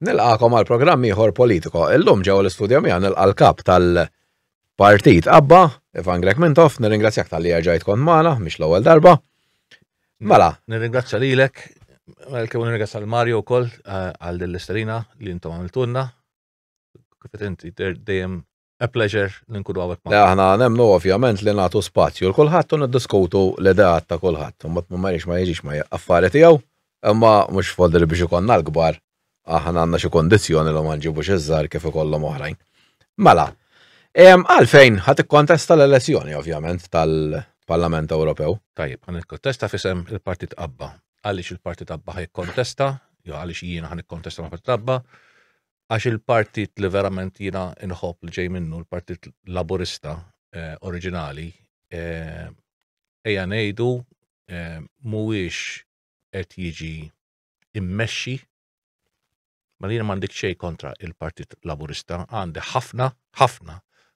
Nilqakom għal programm ieħor politiko. Illum ġew l-istudju miegħu nilqa' l-kap tal-Partit Abba, Ivan Grek Mintoff, nirringrazzjak tal-li ġejt kont magħna mhix l-ewwel darba. Mela. Nirringrazzja lilek, kemm nirringrazzja l Mario wkoll għal din l-isterina li intom għamiltulna. Kif inti dejjem a pleasure li nkunu hawnhekk magħna. Aħna nemmnu ovvjament li nagħtu spazju l kulħadd u niddiskutu l-ideat ta' kulħadd. Imbagħad ma jiġix ma affarijiet tiegħu, imma mhux fodli biex ikollna l-kbar. Aħna għandna xi kondizzjoni li ma nġibux iż-żgħar kif ikollhom oħrajn. Mela, għalfejn ħadd ikkontesta l-elezzjoni ovvjament tal-Parlament Ewropew. Tajjeb, ħan ikkontesta fisem il-Partit Abba. Għaliex il-Partit Abba ħajkontesta, jew għaliex jiena ħan ikkontesta mal-Partit Abba, għax il-partit li verament jiena inħobb li ġej minnu, l-Partit Laburista oriġinali, ejja ngħidu mhuwiex qed jiġi immexxi. Ma jiena m'għandek xejn kontra il-Partit Laburista, għandi ħafna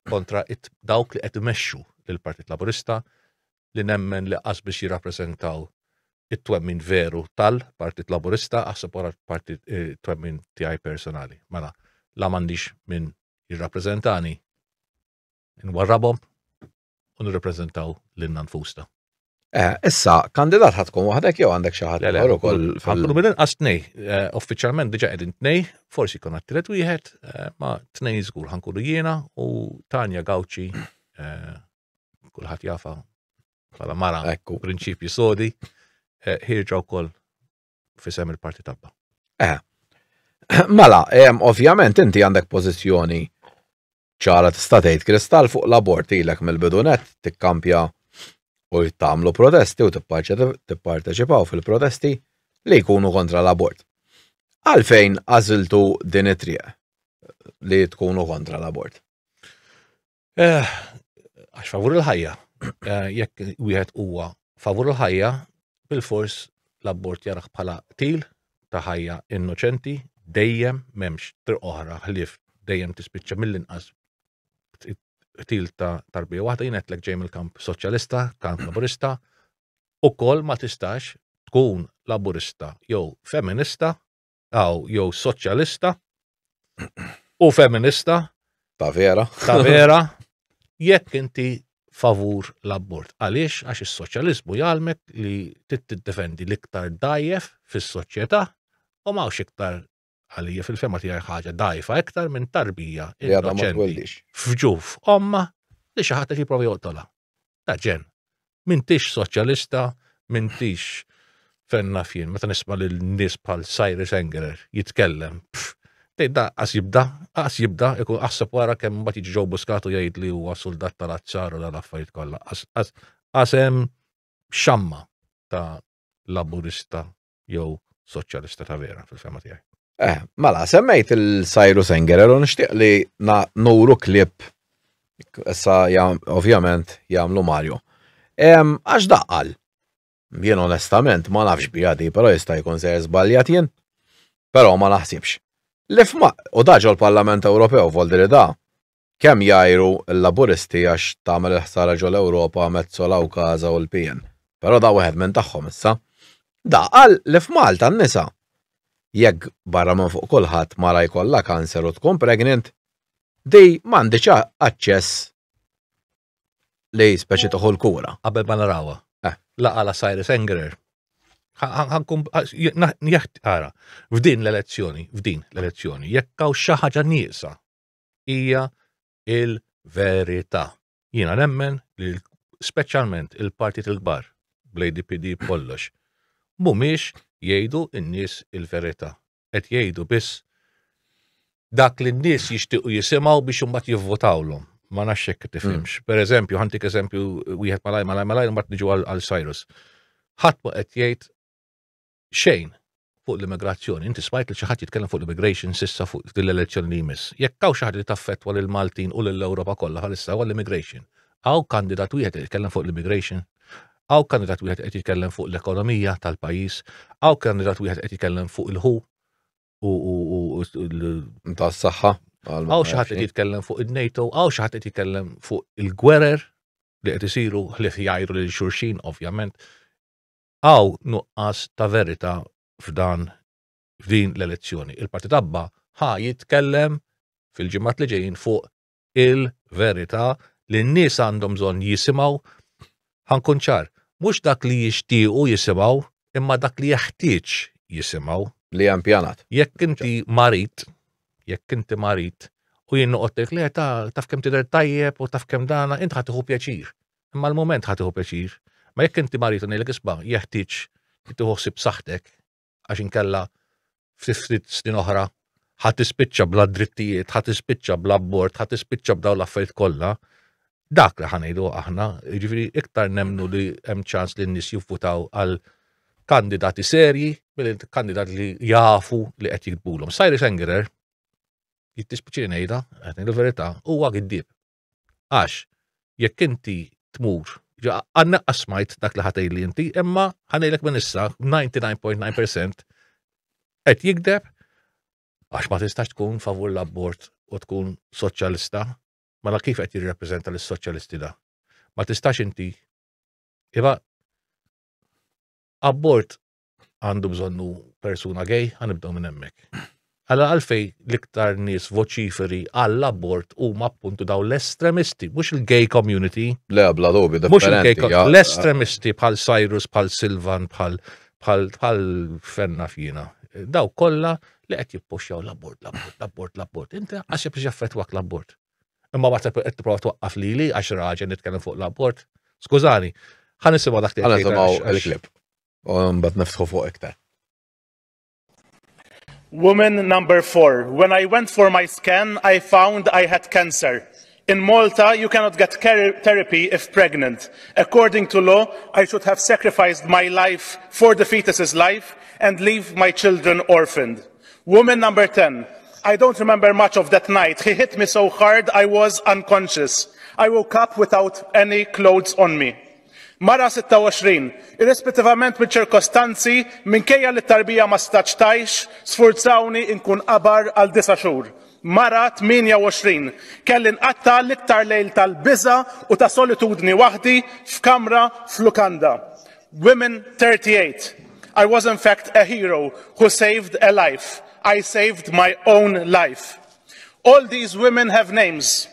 kontra dawk li qed imexxu lill-Partit Laburista li nemmen li qas biex jirrappreżentaw it-twemmin veru tal-Partit Laburista għasab wara partit twemmin tiegħi personali. Mela, la m'għandix min jirrappreżentani nwarrabhom u nirrappreżentaw lilna nfusna. Issa, kandidat ħadkun waħdek jew għandek xi ħadd ieħor ukoll ħankunu mill-inqas tnej. Uffiċjalment diġà qegħdin tnej, forsi jkun għat-tielet wieħed, ma tnej żgur ħankunu jiena u Tanja Gawċi kulħadd jafa bħala mara prinċipji sodi ħirġa wkoll fisem il-Partit Abba. Mela, ovvjament inti għandek pożizzjoni ċara tista' tgħid kristall fuq l-abort ilek mill-bidunet tikkampja u jittamlu protesti u tipparteċipaw fil-protesti li jkunu kontra l-abort. Għalfejn għażiltu din it-triq li tkunu kontra l-abort? Għax favur il-ħajja. Jekk wieħed huwa favur il-ħajja, bil-fors l-abort jaraħ bħala qtil ta' ħajja innoċenti, dejjem m'hemmx triq oħra ħlief dejjem tispiċċa mill-inqas qtil ta' tarbija waħda. Jien qedlek ġej mill-kamp soċjalista, kamp laburista, ukoll ma tistax tkun laburista jew feminista jew soċjalista u feminista ta' vera jekk inti favur l-abort. Għaliex għax is-soċjaliżmu jgħalmek li tiddefendi l-iktar dajjef fis-soċjetà u m'hawnx iktar għalija fil-fema tiegħi ħaġa dajfa iktar minn tarbija innoċenti f'ġuf omma li xi ħadd qed jipprova joqtolha. Ta' ġen. M'intix soċjalista, m'intix fenna fien, meta nisma' lil nies bħal Cyrus Engerer jitkellem. Da qas jibda, ikun qassab wara kemm mbagħad jiġi ġew buskatu jgħid li huwa soldat tal-azzar u l-affarijiet kollha. Qas hemm xamma ta' laburista jew soċjalista ta' vera fil-fema tiegħi. Mela, semmejt il-Cyrus Engerer u nixtieq li nuru klip issa ovvjament jagħmlu Mario. Għax daqqal. Jien onestament ma nafx bijadi, però jista' jkun se żbaljat jien. Però ma naħsibx. U daġu l-Parlament Ewropew voldi li da kemm jajru l-laburisti għax tagħmel il-ħsara ġol Ewropa Mezzola u Kaza u l-PN. Però da wieħed minn tagħhom issa. Da qal li f'Malta n-nisa jekk barra minn fuq kulħadd mara jkollha kanser u tkun pregnant, di m'għandix aċċess li speċi tieħu l-kura. Qabel ma narawha. Laqala Cyrus Engerer. Ara, f'din l-elezzjoni, jekk hawn xi ħaġa nieqsa hija il-verità. Jiena nemmen li speċjalment il-partit il-kbar bl-ADPD kollox mhumiex jgħidu n-nies il-verità. Qed jgħidu biss dak li n-nies jixtiequ jisimgħu biex imbagħad jivvotawlhom. Ma nafx hekk tifhimx. Pereżempju, ħantik eżempju wieħed malaj mbagħad niġu għal Cyrus. Ħadd ma qed jgħid xejn fuq l-immigrazzjoni. Inti smajt li xi ħadd jitkellem fuq l-immigration sissa fuq l-elezzjoni li jmiss. Jekk hawn xi ħadd li taffettwa lil Maltin u lill-Ewropa kollha ħalissa huwa l-immigration. Hawn kandidat wieħed qed jitkellem fuq l-immigration. Hawn kandidat wieħed qed jitkellem fuq l-ekonomija tal-pajjiż. Hawn kandidat wieħed qed jitkellem fuq il-ħu u tas-saħħa. Hawn xi ħadd qed jitkellem fuq il-NATO, hawn xi ħadd qed jitkellem fuq il-gwerer li qed isiru ħlief jgħajru lil xulxin ovvjament. Hawn nuqqas ta' verità f'dan f'din l-elezzjoni. Il-Partit Abba jitkellem fil-ġimgħat li ġejjin fuq il-verità li n-nies għandhom bżonn jisimgħu. Ħankun ċar, mhux dak li jixtiequ jisimgħu, imma dak li jeħtieġ jisimgħu. Li hemm pjanat. Jekk inti marit, u jien noqgħod li taf kemm tidher tajjeb u taf kemm dana, int ħadd tieħu pjaċir. Imma l-mument ħadd tieħu pjaċir. Ma jekk inti marit u ngħidlek isba' jeħtieġ li tieħu ħsieb saħħtek għax inkella ftit snin oħra ħadd tispiċċa bla drittijiet, ħadd tispiċċa bla abort, ħadd tispiċċa b'dawn l-affarijiet kollha. Dak li ħanejdu aħna, jiġifieri iktar nemnu li hemm ċans li n-nies jivvutaw għal kandidati serji mill-kandidati li jafu li qed jiktbulhom. Cyrus Engerer jittispiċċini ngħidha, qed ngħidu l-verità, huwa giddieb. Għax jekk inti tmur, għandna qasmajt dak li ħatejli inti, imma ħanejlek minn issa 99.9% qed jikdeb għax ma tistax tkun favur l-abort u tkun soċjalista, mela kif qed jirrappreżenta lis-soċjalisti da. Ma tistax inti abort għandu bżonnu persuna gay, għanibdaw minn hemmhekk. Alla għalfej l-iktar nies voċiferi għall-abort huma appuntu daw l-estremisti, mhux il-gay community. Le bla dobi differenti. L-estremisti bħal Cyrus, bħal Silvan, bħal Fenna fina. Daw kollha li qed jippuxxjaw l-abort. Inti għax biex jaffettwak l-abort. Imma waqt qed tipprova twaqqaf lili għax raġel nitkellem fuq l-abort. Skużani, ħanisimgħu dak li ħanisimgħu l-klip. U mbagħad niftħu fuq iktar. Woman number 4. When I went for my scan, I found I had cancer. In Malta, you cannot get therapy if pregnant. According to law, I should have sacrificed my life for the fetus's life and leave my children orphaned. Woman number 10. I don't remember much of that night. He hit me so hard I was unconscious. I woke up without any clothes on me. Mara 26, irrispettivament minn ċirkostanzi, minkejja li t-tarbija ma staċtajx, sfurzawni inkun qabar għal 9 xhur. Mara 28, kelli nqatta l-iktar lejl tal-biża u ta' solitudni waħdi f'kamra f'lukanda. Women 38, I was in fact a hero who saved a life. I saved my own life. All these women have names.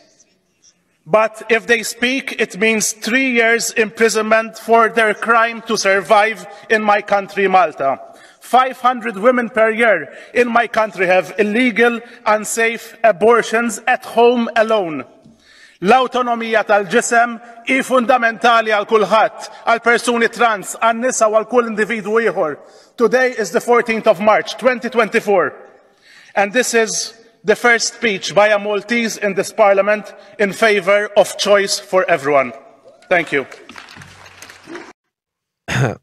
But if they speak, it means 3 years imprisonment for their crime to survive in my country, Malta. 500 women per year in my country have illegal, unsafe abortions at home alone. L-autonomija tal-ġisem hi fundamentali għal kulħadd, għal persuni trans, għan nisa u għal kull individwu ieħor. Today is the 14th of March, 2024. And this is the first speech by a Maltese in this parliament in favor of choice for everyone. Thank you.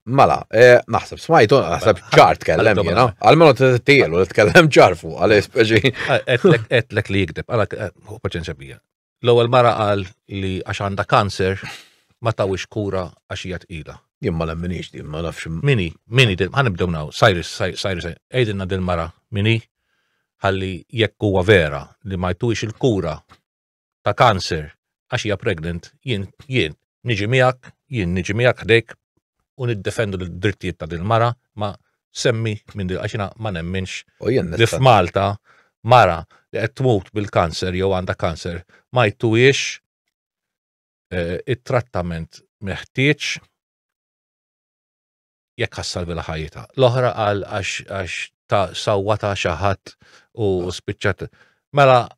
Mala, naħseb smajtu, naħseb ċar tkellem jena, għal-menu t-tielu li tkellem ċarfu, għal-espeġi. Etlek li jikdeb, għal paċenzja bija. L-ewwel mara qal li għax għandha kanser ma tawix kura għax hija tqila. Jien ma lemminix din, ma nafx. Mini, ħanibdew naw, Cyrus, ejdinna dil-mara, mini, ħalli jekk huwa vera li ma jtux il-kura ta' kanser għax hija pregnant, jien niġi miegħek ħdejk u niddefendu l-drittijiet ta' dil-mara, ma semmi minn dil għaxina ma nemminx li f'Malta mara li qed tmut bil-kanser jew għandha kanser ma jtux it-trattament meħtieġ jekk ħassalvi ħajjita. L-oħra qal għax ta' sawwata xaħat u spiċċat. Mela,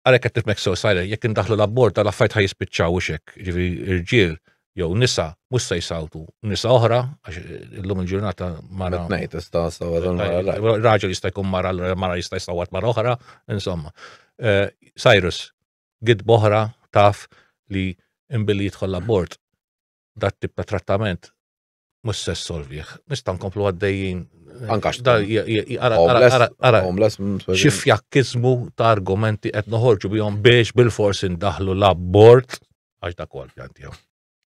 għalek qed tifmek so sajra, jekk indaħlu l-abbord tal-affajt ħaj jispiċċaw xek, ġifieri irġiel jew nisa mhux se jsawtu. Nisa oħra, għax illum il-ġurnata mara. Ngħid tista' sawwat raġel jista' jkun mara jista' jsawwat mara oħra, insomma. Cyrus, gidb oħra taf li imbilli jidħol l-abbord dat tip ta' trattament mhux se solvih. Nista' nkomplu għaddejjin Ankax. Xi fjakkizmu ta' argumenti qed noħorġu bihom biex bil-fors indaħlu l-abbord għax dak huwa l-pjan tiegħu.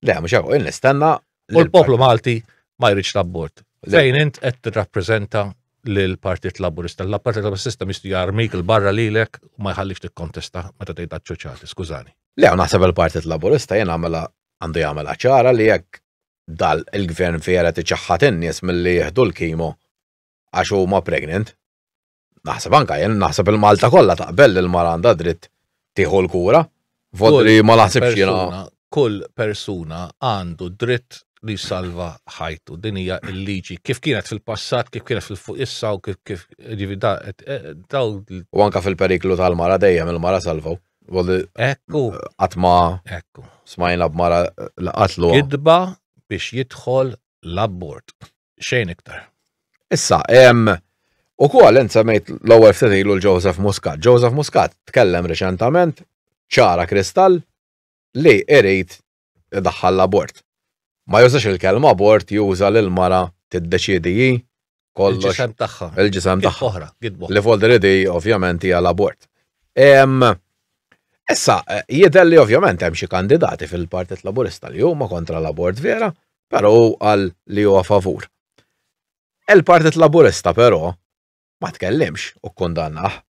Le, mhux hekk, nistenna. U l-poplu Malti ma jridx l-abbord. Fejn int qed tirrappreżenta lill-Partit Laburista. L-Partit Laburista mistu jarmik il-barra lilek u ma jħallix tikkontesta meta tgħid ċoċati, skużani. Le, naħseb il-Partit Laburista jien għandu jagħmel ċara li jekk dal il-gvern vera tiċaħħat in-nies milli jieħdu l-kimo għax huma pregnant, Naħseb anka jien naħseb il-Malta kollha taqbel il-mara għandha dritt tieħu l-kura. Vodri ma naħsibx jiena. Kull persuna għandu dritt li salva ħajtu. Din hija l-liġi kif kienet fil-passat, kif kienet fil-fuq issa u kif daw. U anka fil-periklu tal-mara dejjem il-mara salvaw. Ekku. Għatma. Ekku. Smajna b'mara l-qatlu. Kidba biex jidħol l-abbord. Xejn iktar. Issa, u kol semmejt l-ewwel ftit ilu l-Joseph Muscat. Joseph Muscat tkellem reċentament ċara kristall li irid idaħħal l-abort. Ma jużax il-kelma abort, juża l-mara tiddeċidi kollox. Il-ġisem tagħha. Il-ġisem tagħha. Oħra, li folderidi ovvjament hija l-abort. Issa, jidher li ovvjament hemm xi kandidati fil-Partit Laburista li huma kontra l-abort vera, però qal li huwa favur. Il-Partit Laburista però ma tkellimx u kondannah.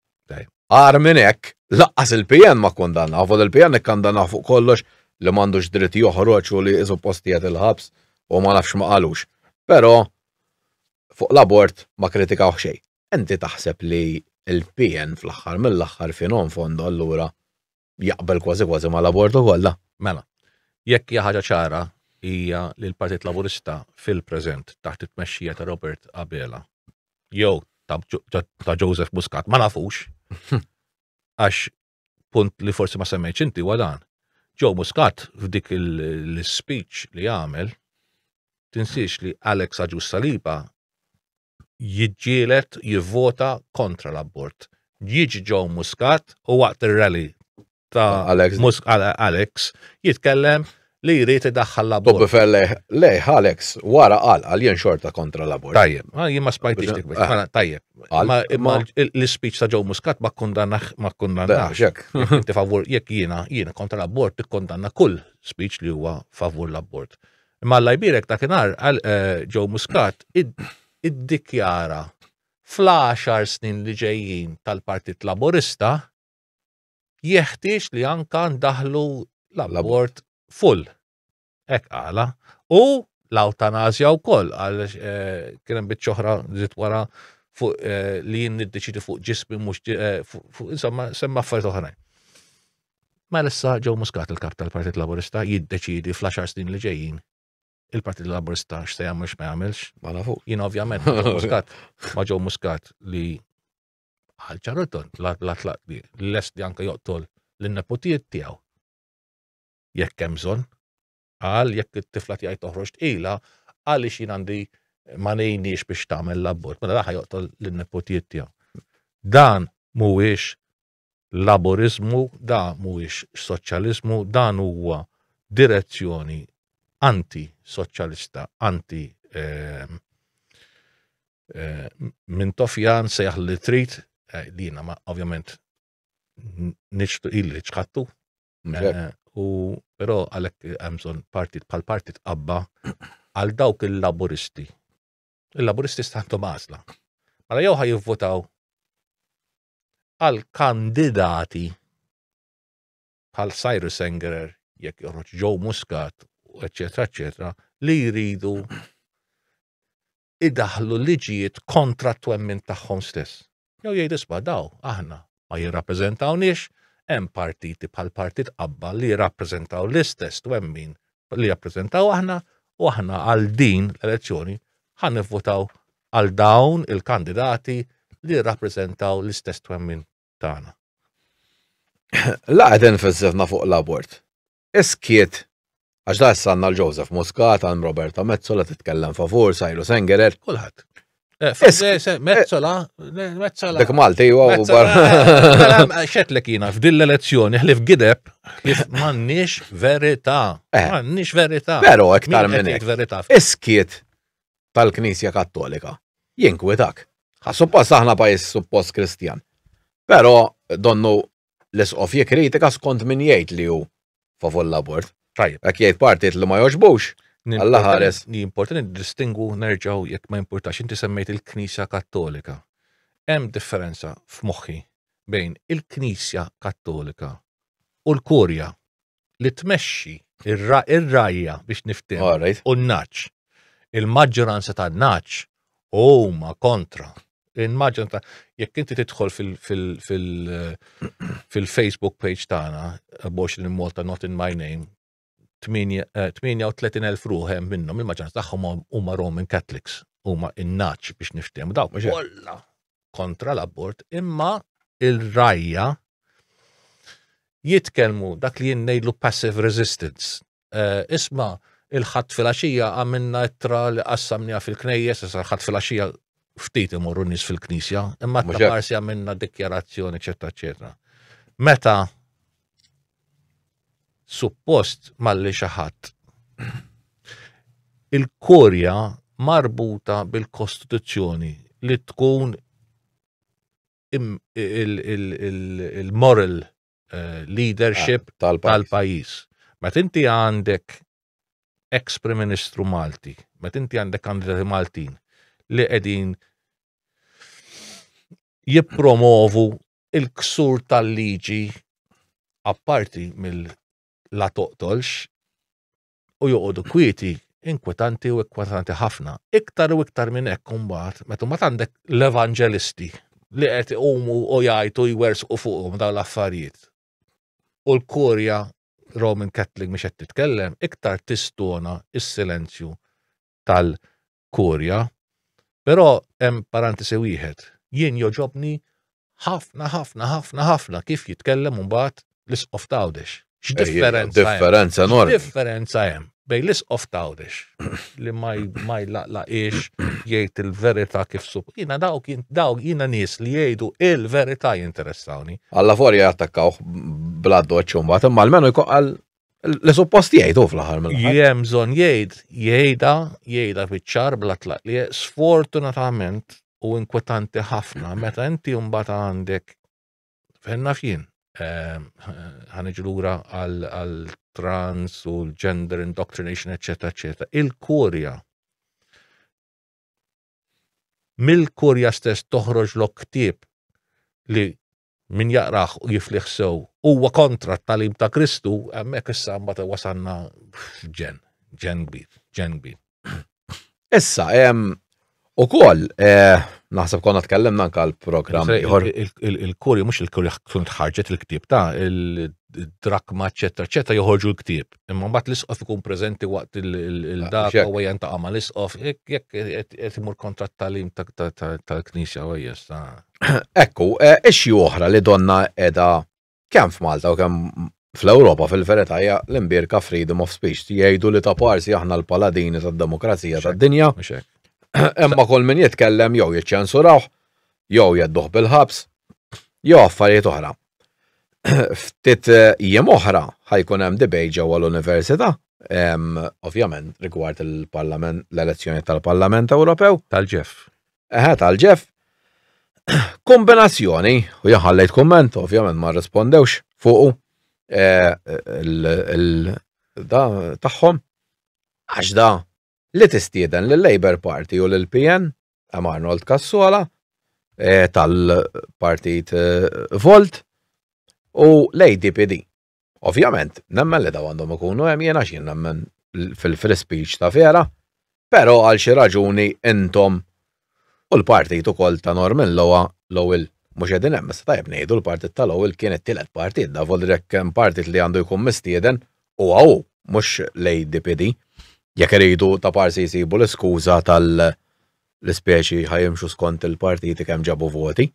Għar minn hekk, laqqas il-PN ma kondannah, fuq il-PN ikkandannah fuq kollox li m'għandux dritt joħroġ u li suppostijiet il-ħabs u ma nafx ma qalux. Però fuq l-abort ma kritikaw xejn. Inti taħseb li il-PN fl-aħħar mill-aħħar finon fondo allura jaqbel kważi ma l-abort ukoll. Mela, jekk hija ħaġa ċara hija li l-Partit Laburista fil-preżent taħt it-tmexxija ta' Robert Abela jew ta' Joseph Muscat ma nafux għax punt li forsi ma semmejtx inti huwa dan. Joe Muscat f'dik il-speech li għamel tinsiex li Alex Agius Saliba jiġġielet jivvota kontra l-abort. Jiġi Joe Muscat u waqt ir-rally ta' Alex jitkellem li jrid idaħħal l-abort. Bobbi felle, lej, Alex, wara qal jien xorta kontra l-abort. Tajjeb, jien ma spajtix dik biex. Tajjeb. Imma l-speech ta' Joe Muscat ma kondannax. Inti favur, jekk jiena kontra l-abort, tikkondanna kull speech li huwa favur l-abort. Imma alla jbirek dakinhar Joe Muscat iddikjara fl-10 snin li ġejjin tal-Partit Laburista jeħtieġ li anka ndaħlu l-abort full. Ek għala. U l-eutanazja u koll. Kienem bitċoħra zit wara fuq li jinn niddeċidi fuq ġismi mux insomma semma affarijiet oħrajn. Ma l-issa Joe Muscat il-kap tal-Partit Laburista jiddeċidi fl-10 snin li ġejjin il-Partit Laburista x'se jagħmel x'ma jagħmelx. Ma nafu. Jien ovvjament Joe Muscat li ħalċaruton l-atlaq li l-est li anka joqtol l-nepotijiet tiegħu. Jekk hemm bżonn, għal jekk it-tifla tiegħi toħroġ tqila għaliex jien għandi ma ngħinniex biex tagħmel l-abort, mela raħ joqtol lin-nepotijiet tiegħu. Dan mhuwiex laburizmu, dan mhuwiex soċjaliżmu, dan huwa direzzjoni anti-soċjalista, minn tofjan sejħ li trid li jiena ma ovvjament niċtu illi ċħattu. Però għalhekk hemm bżonn partit bħal partit qabba għal dawk il-laburisti. Il-laburisti stantom għażla. Mela jew ħajjivvotaw għal kandidati bħal Cyrus Sengerer jekk joħroġ Joe Muscat eccetera eccetera li jridu idaħlu liġijiet kontra t-twemmin tagħhom stess. Jew jgħidu isma' daw aħna ma jirrappreżentawniex. Hemm partiti bħal partit qabba li jirrappreżentaw l-istess twemmin li jappreżentaw aħna u aħna għal din l-elezzjoni ħan nivvotaw għal dawn il-kandidati li jirrappreżentaw l-istess twemmin tagħna. Laqgħet infissifna fuq l-abort. Iskiet għax da s-sanna l-Joseph Muscat għal Roberta Mezzola titkellem favur, Cyrus Sengerer. Kulħadd. Mezzola. Dik Malti u xetlek jina f'din l-elezzjoni ħlif gideb ħlif m'għandniex verità. M'għandniex verità. Però aktar minn hekk. Iskiet tal-Knisja Kattolika jinkwitak. Suppost aħna pajjiż suppost Kristjan. Però donnu l-isqof jikkritika skont min jgħid li hu favur l-abort. Jekk jgħid partit li ma jogħġbux. Alla ħares. Importanti distingu nerġaw jekk ma importax inti semmejt il-Knisja Kattolika. Hemm differenza f'moħħi bejn il-Knisja Kattolika u l-Kurja li tmexxi ir-rajja biex niftim u n-naċ. Il-maġġoranza tan-naċ huma kontra immaġina ta' jekk inti tidħol fil-Facebook page tagħna, Abortion in Malta Not in My Name, 38,000 ruħ hemm minnhom il-maġġoranza tagħhom huma Roman Catholics, huma in-naċ biex niftehmu dawk kollha kontra l-abort, imma il-rajja jitkellmu dak li jien ngħidlu passive resistance. Isma' il-ħadd fil-għaxija għamilna ittra li qassamniha fil-knejjes, issa ħadd fil-għaxija ftit imorru nies fil-knisja, imma t-parsi għamilna dikjarazzjoni, eċetera, eċetera. Meta suppost malli xi ħadd il-Korea marbuta bil-Kostituzzjoni li tkun il-moral leadership tal-pajjiż. Meta inti għandek ex-Prim Ministru Malti, meta inti għandek kandidati Maltin li qegħdin jippromovu il-ksur tal-liġi apparti mill-la toqtolx u joqogħdu kwieti inkwetanti u inkwetanti ħafna. Iktar u iktar minn hekk imbagħad meta mbagħad għandek l-evanġelisti li qed iqumu u jgħidu jwersqu fuqhom dawn l-affarijiet. U l-Korea Roman Catholic mhix qed titkellem, iktar tistona is-silenzju tal-Korea. Però hemm parantesi wieħed, jien joġobni ħafna kif jitkellem mbagħad l-isqof Tawdex. Differenza enormi. Differenza hemm bejn l-isqof Tawdex li ma jlaqlaqiex jgħid il-verità kif sup. Jiena dawk jiena nies li jgħidu il-verità jinteressawni. Alla fuori jattakkawh bla doċċ mbagħad imma almenu jkoqal li suppost jgħidu fl-aħħar mill-aħħar. Hemm bżonn jgħidha biċ-ċar bla tlaqli. Sfortunatament u inkwetanti ħafna meta inti mbagħad għandek fenna fien ħaniġu lura għal trans u l-gender indoctrination, eccetera. Il-Korea mill-Korea stess toħroġ l-ktieb li min jaqraħ u jifliħ sew huwa kontra t-talim ta' Kristu, hemmhekk issa mbagħad wasanna ġen kbir. Issa, ukoll naħseb konna tkellimna anke għall-programm ieħor. Il-Korea mhux il-Korea tkun tħarġet il-ktieb ta' il-drakma eċetera joħorġu l-ktieb. Imma mbagħad l-isqof ikun preżenti waqt il-dak u jentaqa' ma l-isqof jekk qed imur kontra t-talim tal-Knisja wejjes. Ekku, ixxi oħra li donna qiegħda kemm f'Malta u kemm fl-Ewropa fil-verità hija l-imbierka freedom of speech. Jgħidu li ta' parsi aħna l-paladini tad-demokrazija tad-dinja. Imma kull min jitkellem jew jiċċensurawh, jew jedduh bil-ħabs, jew affarijiet oħra. Ftit jiem oħra ħajkun hemm debate ġewwa l-Università, ovvjament rigward il-Parlament, l-elezzjoni tal-Parlament Ewropew. Tal-ġef. Tal-ġef. Kombinazzjoni, u jaħallejt komment, ovvjament ma rrispondewx fuqu tagħhom għax da li tistieden lill-Labour Party u lill-PN, hemm Arnold Cassola tal-Partit Volt u l-ADPD. Ovvjament, nemmen li daw għandhom ikunu hemm jiena x'jien nemmen fil-free speech ta' vera, però għal xi raġuni intom u l-partit ukoll ta' Norman Lowell mhux qegħdin hemm issa tajjeb ngħidu l-partit ta' Lowell kien it-tielet partit da Voldrek hemm partit li għandu jkun mistieden u mhux l-ADPD. Jekk iridu ta' parsi jsibu l-iskuża tal-ispeċi ħajimxu skont il-partiti kemm ġabu voti.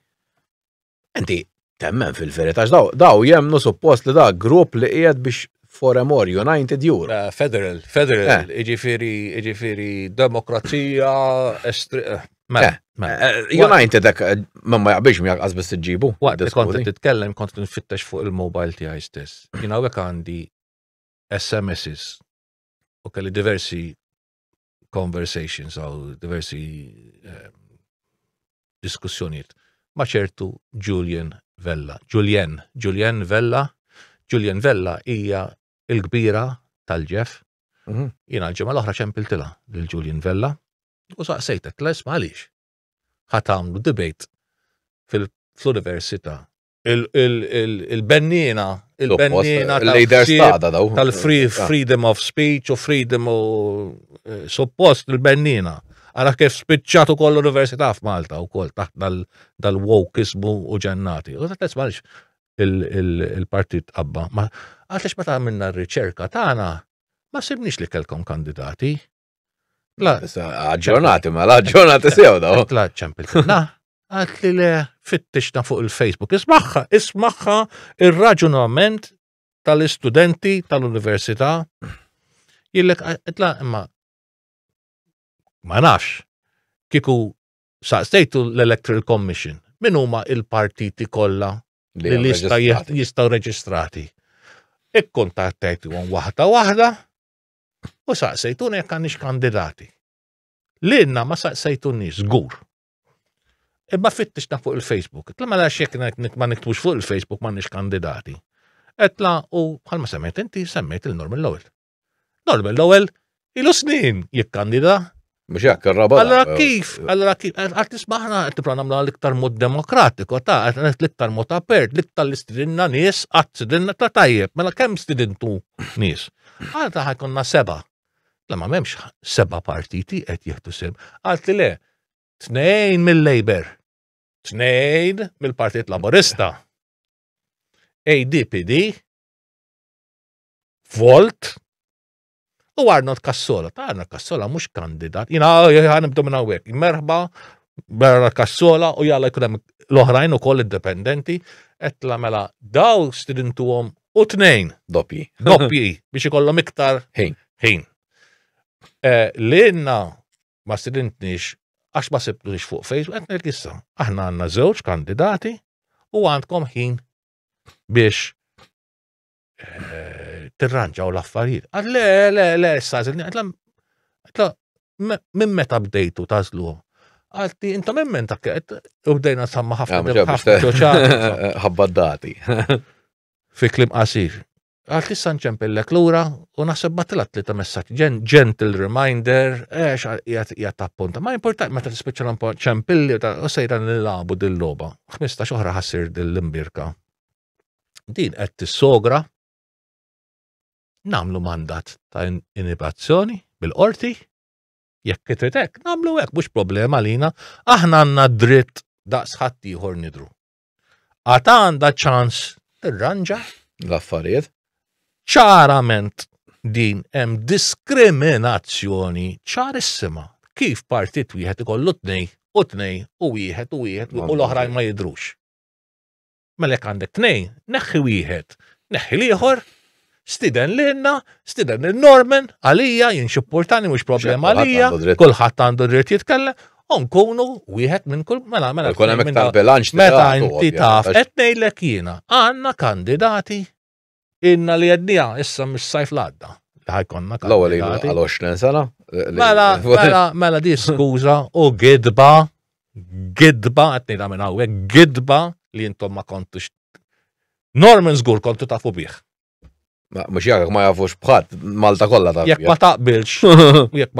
Inti temmen fil-verità daw jemnu suppost li da grupp li qiegħed biex for a more United Europe. Federal, iġifieri demokrazija United ma jaqbilx mi jaqas biss iġibu. Waqt kont titkellem kont nfittex fuq il-mobile tiegħi stess. Jien hawnhekk għandi SMSs u kelli diversi conversations u diversi diskussjonijiet ma' ċertu Julian Vella hija il-kbira tal-ġef. Jiena l-ġimgħa l-oħra ċempiltilha lil Julian Vella u saqsejtek l-isma' għaliex ħadd għamlu debate fl-università. Il-bennina tal-freedom of speech u freedom u suppost il-bennina Għara kif spiċċatu koll università f'Malta u koll taħt dal-wokismu u ġennati. U ta' tesmalix il-partit qabba. Għalix meta minna r-riċerka tagħna ma sibniex li kelkom kandidati. Aġġornati, ma l-aġġornati sew daw. La ċempilna. Għat li le fittixna fuq il-Facebook. Ismaħħa il-raġunament tal-istudenti tal-università. Jillek, għatla, imma ma nafx, kiku saqstejtu l-Electoral Commission, min huma il-partiti kollha li jistaw reġistrati. Ikkontattajtu għon waħda u saqsejtuna jekk għandix kandidati. L-inna ma saqsejtunix żgur. Imma fittixna fuq il-Facebook. Itla ma lax jekk ma niktbux fuq il-Facebook ma nix kandidati. Etla u bħalma semmejt inti semmejt il-Norman Lowell. Norman Lowell ilu snin jikkandida. Mux jekk il-rabba. Allora kif? Għat tismaħna għat namlu l-iktar mod demokratiku, għat l-iktar mod apert, l-iktar l-istidinna nis, għat stidinna ta' tajjeb, mela kem stidintu nis? Għat ħajkonna 7. Lama memx 7 partiti għet jieħdu sem. Għat li le, 2 mill-Labor, 2 mill-Partit Laborista, ADPD, Volt, u Arnold Cassola. Ta' Arnold Cassola mux kandidat. Għanibdu minna għek. Merħba, Arnold Cassola u jalla jkunem l-oħrajn u koll independenti. Etla mela daw stidintu għom u 2. Doppji. Biex ikollhom iktar ħin. L-inna ma stidintnix għax ma sibtux fuq Facebook. Etna l-kissa. Aħna għanna 2 kandidati u għandkom ħin biex tirranġaw l-affarijiet. Le, s-sazilni, għatla, minn meta bdejtu tażlu. Għalti, inta minn menta u bdejna samma ħafna ċoċati. Ħabbaddati. Fi klim qasir. Għalti sanċempillek l-ura u naħseb battilat li ta' messaċ, gentle reminder, jgħat appunta. Ma' importanti, ma' ta' t-speċa ċempilli u sejra nil-labu dill-loba. 15 oħra ħassir dill-imbirka. Din għed t-sogra namlu mandat ta' inibazzjoni bil-qorti, jekk kitretek, namlu hekk mhux problema lina, aħna għandna dritt daqs ħadd ieħor nidru. Għata għandha ċans tirranġa l-affarijiet. Ċarament din hemm diskriminazzjoni ċarissima. Kif partit wieħed ikollu 2 u 2 u wieħed u l-oħrajn ma jidrux. Mela jekk għandek 2, neħħi wieħed, neħħi l-ieħor, stiden l-inna, stiden il-Norman, għalija, jinxupportani mux problema għalija, kullħat għandu dritt jitkellem, unkunu wieħed minn kull mela. Meta inti taf, etnejlek jiena, għanna kandidati, inna li għednija, issa mis-sajf l-għadda. Ħajkonna kandidati. L-għol għal-20 sena? Mela di skuza u gidba, għetnejla minn għawek, gidba li jintom ma kontux. Norman zgur kontu tafu biħ. Mux jgħak ma jafux bħat, Malta kolla ta' jek ma taqbilx, jek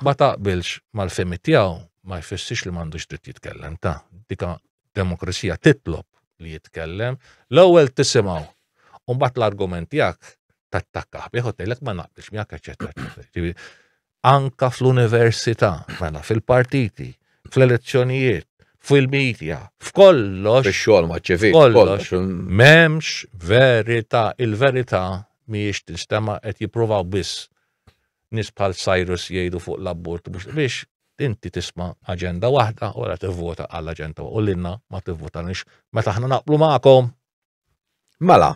ma taqbilx mal-femi tijaw, ma jfessix li mandux dritt jitkellem ta' dika demokrasija titlob li jitkellem, l-ewwel tisimaw, unbat l-argument jak tattakka, bieħotelek ma naqbilx miak eccetera. Anka fl-università, mela fil-partiti, fl-elezzjonijiet, fil-medja, f'kollox, fil-xol maċċevik, kollox, memx verita, il-verita miex tinstema qed jippruvaw biss nies bħal Cyrus jgħidu fuq l-abbort biex inti tisma' aġenda waħda u la tivvota għall-aġenda u l-inna ma tivvotanix meta aħna naqblu magħkom. Mela,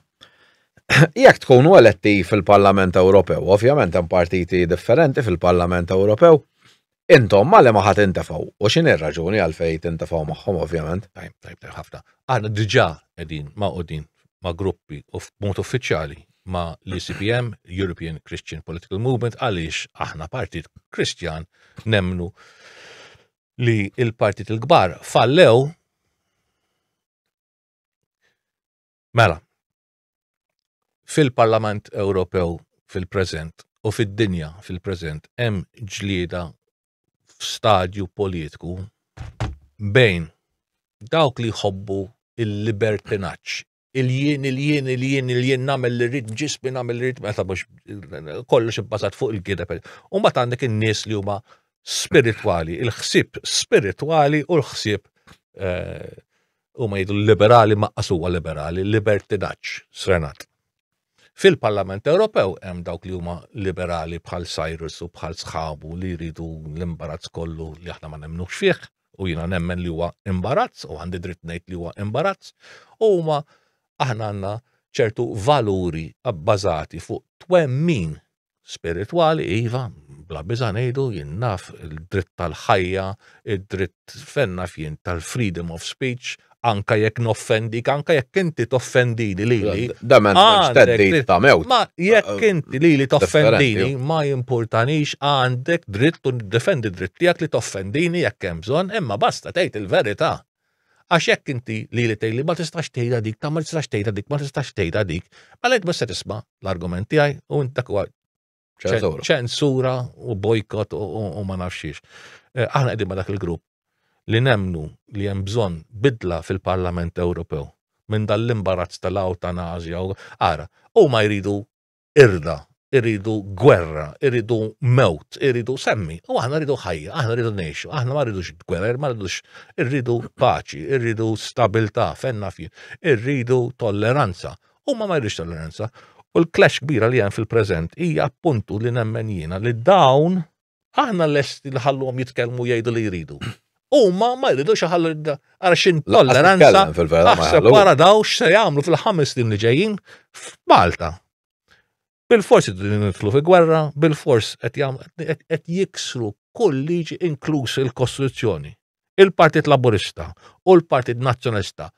jekk tkunu eletti fil-Parlament Ewropew, ovvjament hemm partiti differenti fil-Parlament Ewropew, intom ma li maħat intafaw, u xin ir-raġuni għalfej tintafaw maħħom, ovvjament? Tajb, ħafna. Għana diġa edin ma' gruppi u f'mod uffiċjali ma' l-ECPM, European Christian Political Movement, għaliex aħna partit Kristjan nemnu li il-partit il-gbar fallew. Mela, fil-Parlament Ewropew fil-preżent u fid-dinja fil-preżent hemm ġlieda f'stadju politiku bejn dawk li jħobbu il-libertinaċ, il-jien namel li rrid ġisbi namel li rrid meta biex kollox ibbażat fuq il-gida. U mbagħad għandek in-nies li huma spiritwali, il-ħsieb spiritwali u l-ħsieb u ma jgħidu liberali maqqas huwa liberali, libertinaġġ, srenat. Fil-Parlament Ewropew hemm dawk li huma liberali bħal Cyrus u bħal sħabu li jridu l-imbarazz kollu li aħna ma nemmnux fih u jiena nemmen li huwa imbarazz u għandi dritt ngħid li huwa imbarazz u huma aħna għandna ċertu valuri abbażati fuq twemmin spiritwali iva bla biża ngħidu jien naf il-dritt tal-ħajja, id-dritt fenna fien tal-freedom of speech, anka jekk noffendik, anka jekk inti toffendini lili. Da men teddit ta' mewt. Ma jekk inti lili toffendini ma jimpurtanix għandek dritt u defendi dritt tiegħek li toffendini jekk hemm bżonn, imma basta tgħid il-verità. Għax jekk inti lili tgħidli ma tistax tgħidha dik, ma tistax tgħidha dik, ma tistax tgħidha dik, għalhekk ma se tisma' l-argument tiegħi u dak huwa ċensura u bojkot u ma nafxiex. Aħna qegħdin ma dak il-grupp li nemnu li hemm bżonn bidla fil-Parlament Ewropew minn dal-imbarazz tal-eutanasja u ara, huma jridu irda, iridu gwerra, iridu mewt, iridu semmi, u aħna rridu ħajja, aħna rridu ngħixu, aħna ma rridux gwerra, ma rridux irridu paċi, irridu stabilità, fenna fien, irridu tolleranza, huma ma jridux tolleranza. U l-clash kbira li hemm fil-preżent hija appuntu li nemmen jiena li dawn aħna lesti li ħalluhom jitkellmu jgħidu li jridu. Huma ma jridux ħallu ara xin tolleranza aħseb wara daw x'se jagħmlu fil-5 snin li ġejjin f'Malta. Bil-fors nidħlu fi gwerra, bil-fors qed jiksru kull liġi inkluż il-Kostituzzjoni. Il-Partit Laburista u l-Partit Nazzjonalista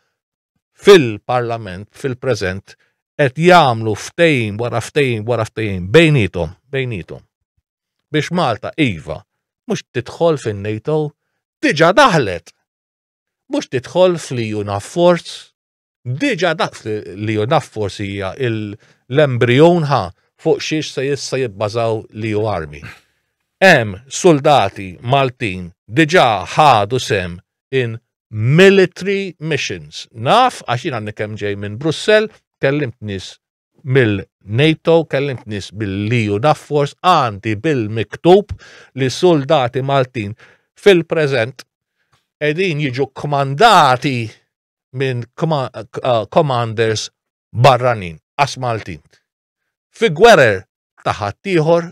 fil-Parlament fil-preżent qed jagħmlu ftehim wara ftehim wara ftehim bejnietom biex Malta iva mhux tidħol fin-NATO diġà daħlet. Mhux tidħol fl-EU Force, diġà l-EU Force hija l-embryon fuq xiex se jissa jibbażaw l-EU Army. Hemm soldati Maltin diġà ħadu sem in military missions. Naf għax jien għandni kemm ġej minn Brussell, kellimt nies mill-NATO, kellimt nies bil-EU Force, għandi bil-miktub li soldati Maltin fil-preżent qegħdin jiġu komandati minn commanders barranin as Maltin. Fi gwerer taħat ieħor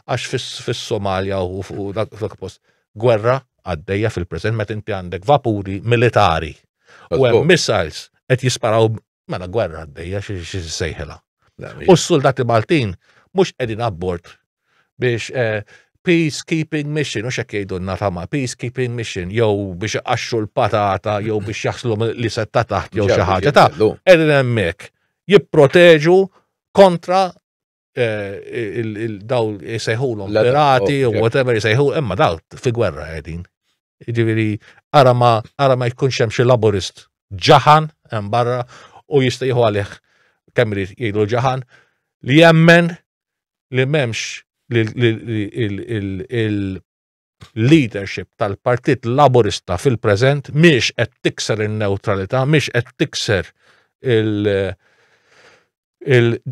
għax fis-Somalja u dak post gwerra għaddejja fil-preżent meta inti għandek vapuri militari u hemm missiles qed jisparaw mela gwerra għaddejja xi sejħela. U s-soldati Maltin mhux qegħdin abbord biex peacekeeping mission, u xek jgħidulna tama, peacekeeping mission, jew biex iqaxxu l-patata, jew biex jaħslu li setta taħt, jew xi ħaġa ta' qegħdin hemmhekk jipproteġu kontra daw jsejħulhom pirati u whatever jsejħu, imma daw fi gwerra qegħdin. Jiġifieri ara ma jkunx hemm xi laburist ġaħan hemm barra u jista' jieħu għalih kemm irid jgħidu ġaħan li jemmen li m'hemmx il-leadership tal-Partit Laburista fil-preżent mhix qed tikser in-neutralità, mhix qed tikser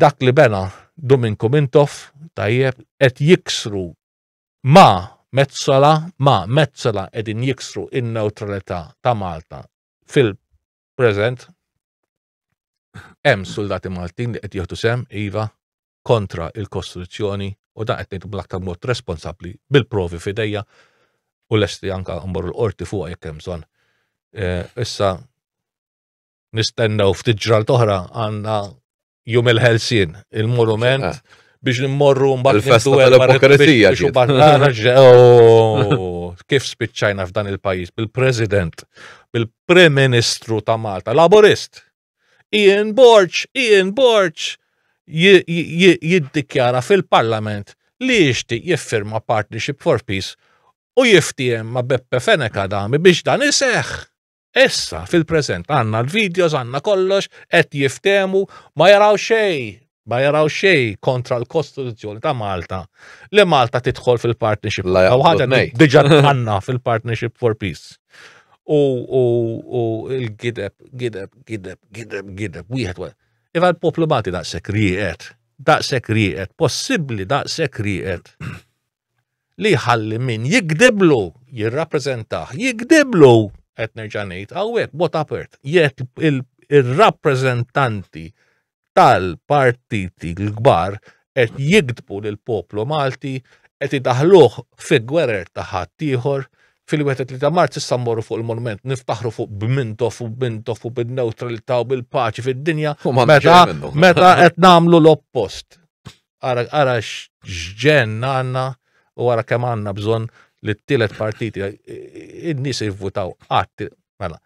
dak li bena Dominic Mintoff tajjeb qed jiksru ma' Mezzola qegħdin jiksru in-neutralità ta' Malta fil-preżent. Hemm soldati Maltin li qed jieħdu sem iva kontra il-Kostituzzjoni u da qed ngħidu bl-aktar mod responsabbli bil-provi f'idejja u lesti anke mmorru l-qorti fuq jekk hemm bżonn. Issa nistennew ftit ġranet oħra għandna jum il-ħelsien, il-monument biex nimmorru mbagħad il-festa tal-ipokrizija kif spiċċajna f'dan il-pajjiż bil-President, bil-Prim Ministru ta' Malta, Laburist. Ian Borch jiddikjara fil-Parlament li jixtieq jiffirma Partnership for Peace u jiftiem ma' Beppe Feneka dami biex dan iseħħ. Issa fil-preżent għandna l-videos, għandna kollox qed jiftemu ma jaraw xejn kontra l-Kostituzzjoni ta' Malta li Malta tidħol fil-Partnership. Diġà għandna fil-Partnership for Peace. U il-gideb, wieħed. Iva l-poplu Malti daqshekk rieqed, possibbli daqshekk rieqed. li ħalli min jikdiblu jirrappreżentaħ, jikdiblu qed nerġa' ngħid hawnhekk bot apert jekk il-rappreżentanti tal-partiti l-kbar qed jikdbu lill-poplu Malti qed idaħluh fi gwerer ta' ħadd ieħor fil-1 ta' Marzu issa mmorru fuq il-monument niftaħru fuq b'Mintoff u b'Mintoff u bin-newtralità u bil-paċi fid-dinja meta qed nagħmlu l-oppost. Ara x'ġen għandna u wara kemm għandna bżonn li t-tielet partiti in-nies jivvutaw qatt mela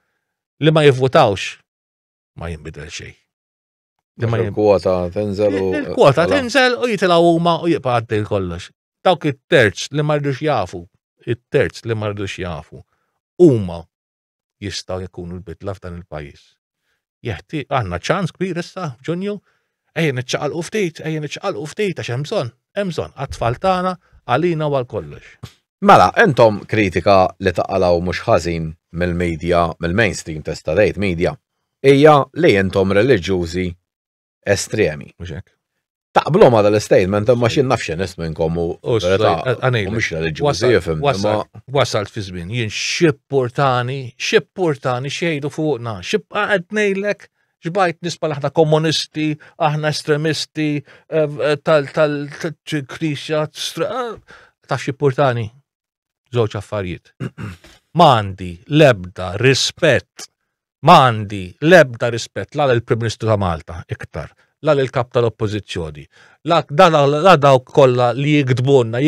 li ma jivvutawx ma jinbidel xejn. Il-kwota tinżel u il-kwota tinżel u jitilgħu huma u jibqa' għaddej kollox. Dawk it-terz li ma rridux jafu, huma jistgħu jkunu l-bidla f'dan il-pajjiż. Jeħti għandna ċans kbir issa f'Ġunju, ejja niċċaqalqu ftit għax hemm bżonn għat-tfal tagħna għalina u għal kollox. Mela, intom kritika li taqalaw mhux ħażin mill-medja, mill-mainstream testa' dejt media, hija li intom reliġjużi estremi. Mhux hekk. Taqblu ma dal-statement imma xi nafx nisminkom u mhux reliġjużi jifhem. Wasalt fi żmien jien xippurtani xejdu fuqna, qed ngħidlek xbajt nisba' aħna komunisti, aħna estremisti tal-Krisja ta' xippurtani. Żewġ affarijiet. M'għandi l-ebda rispett la l-Prim Ministru ta' Malta iktar, la l-kap tal-Oppożizzjoni, la daw kollha li jikdbunna,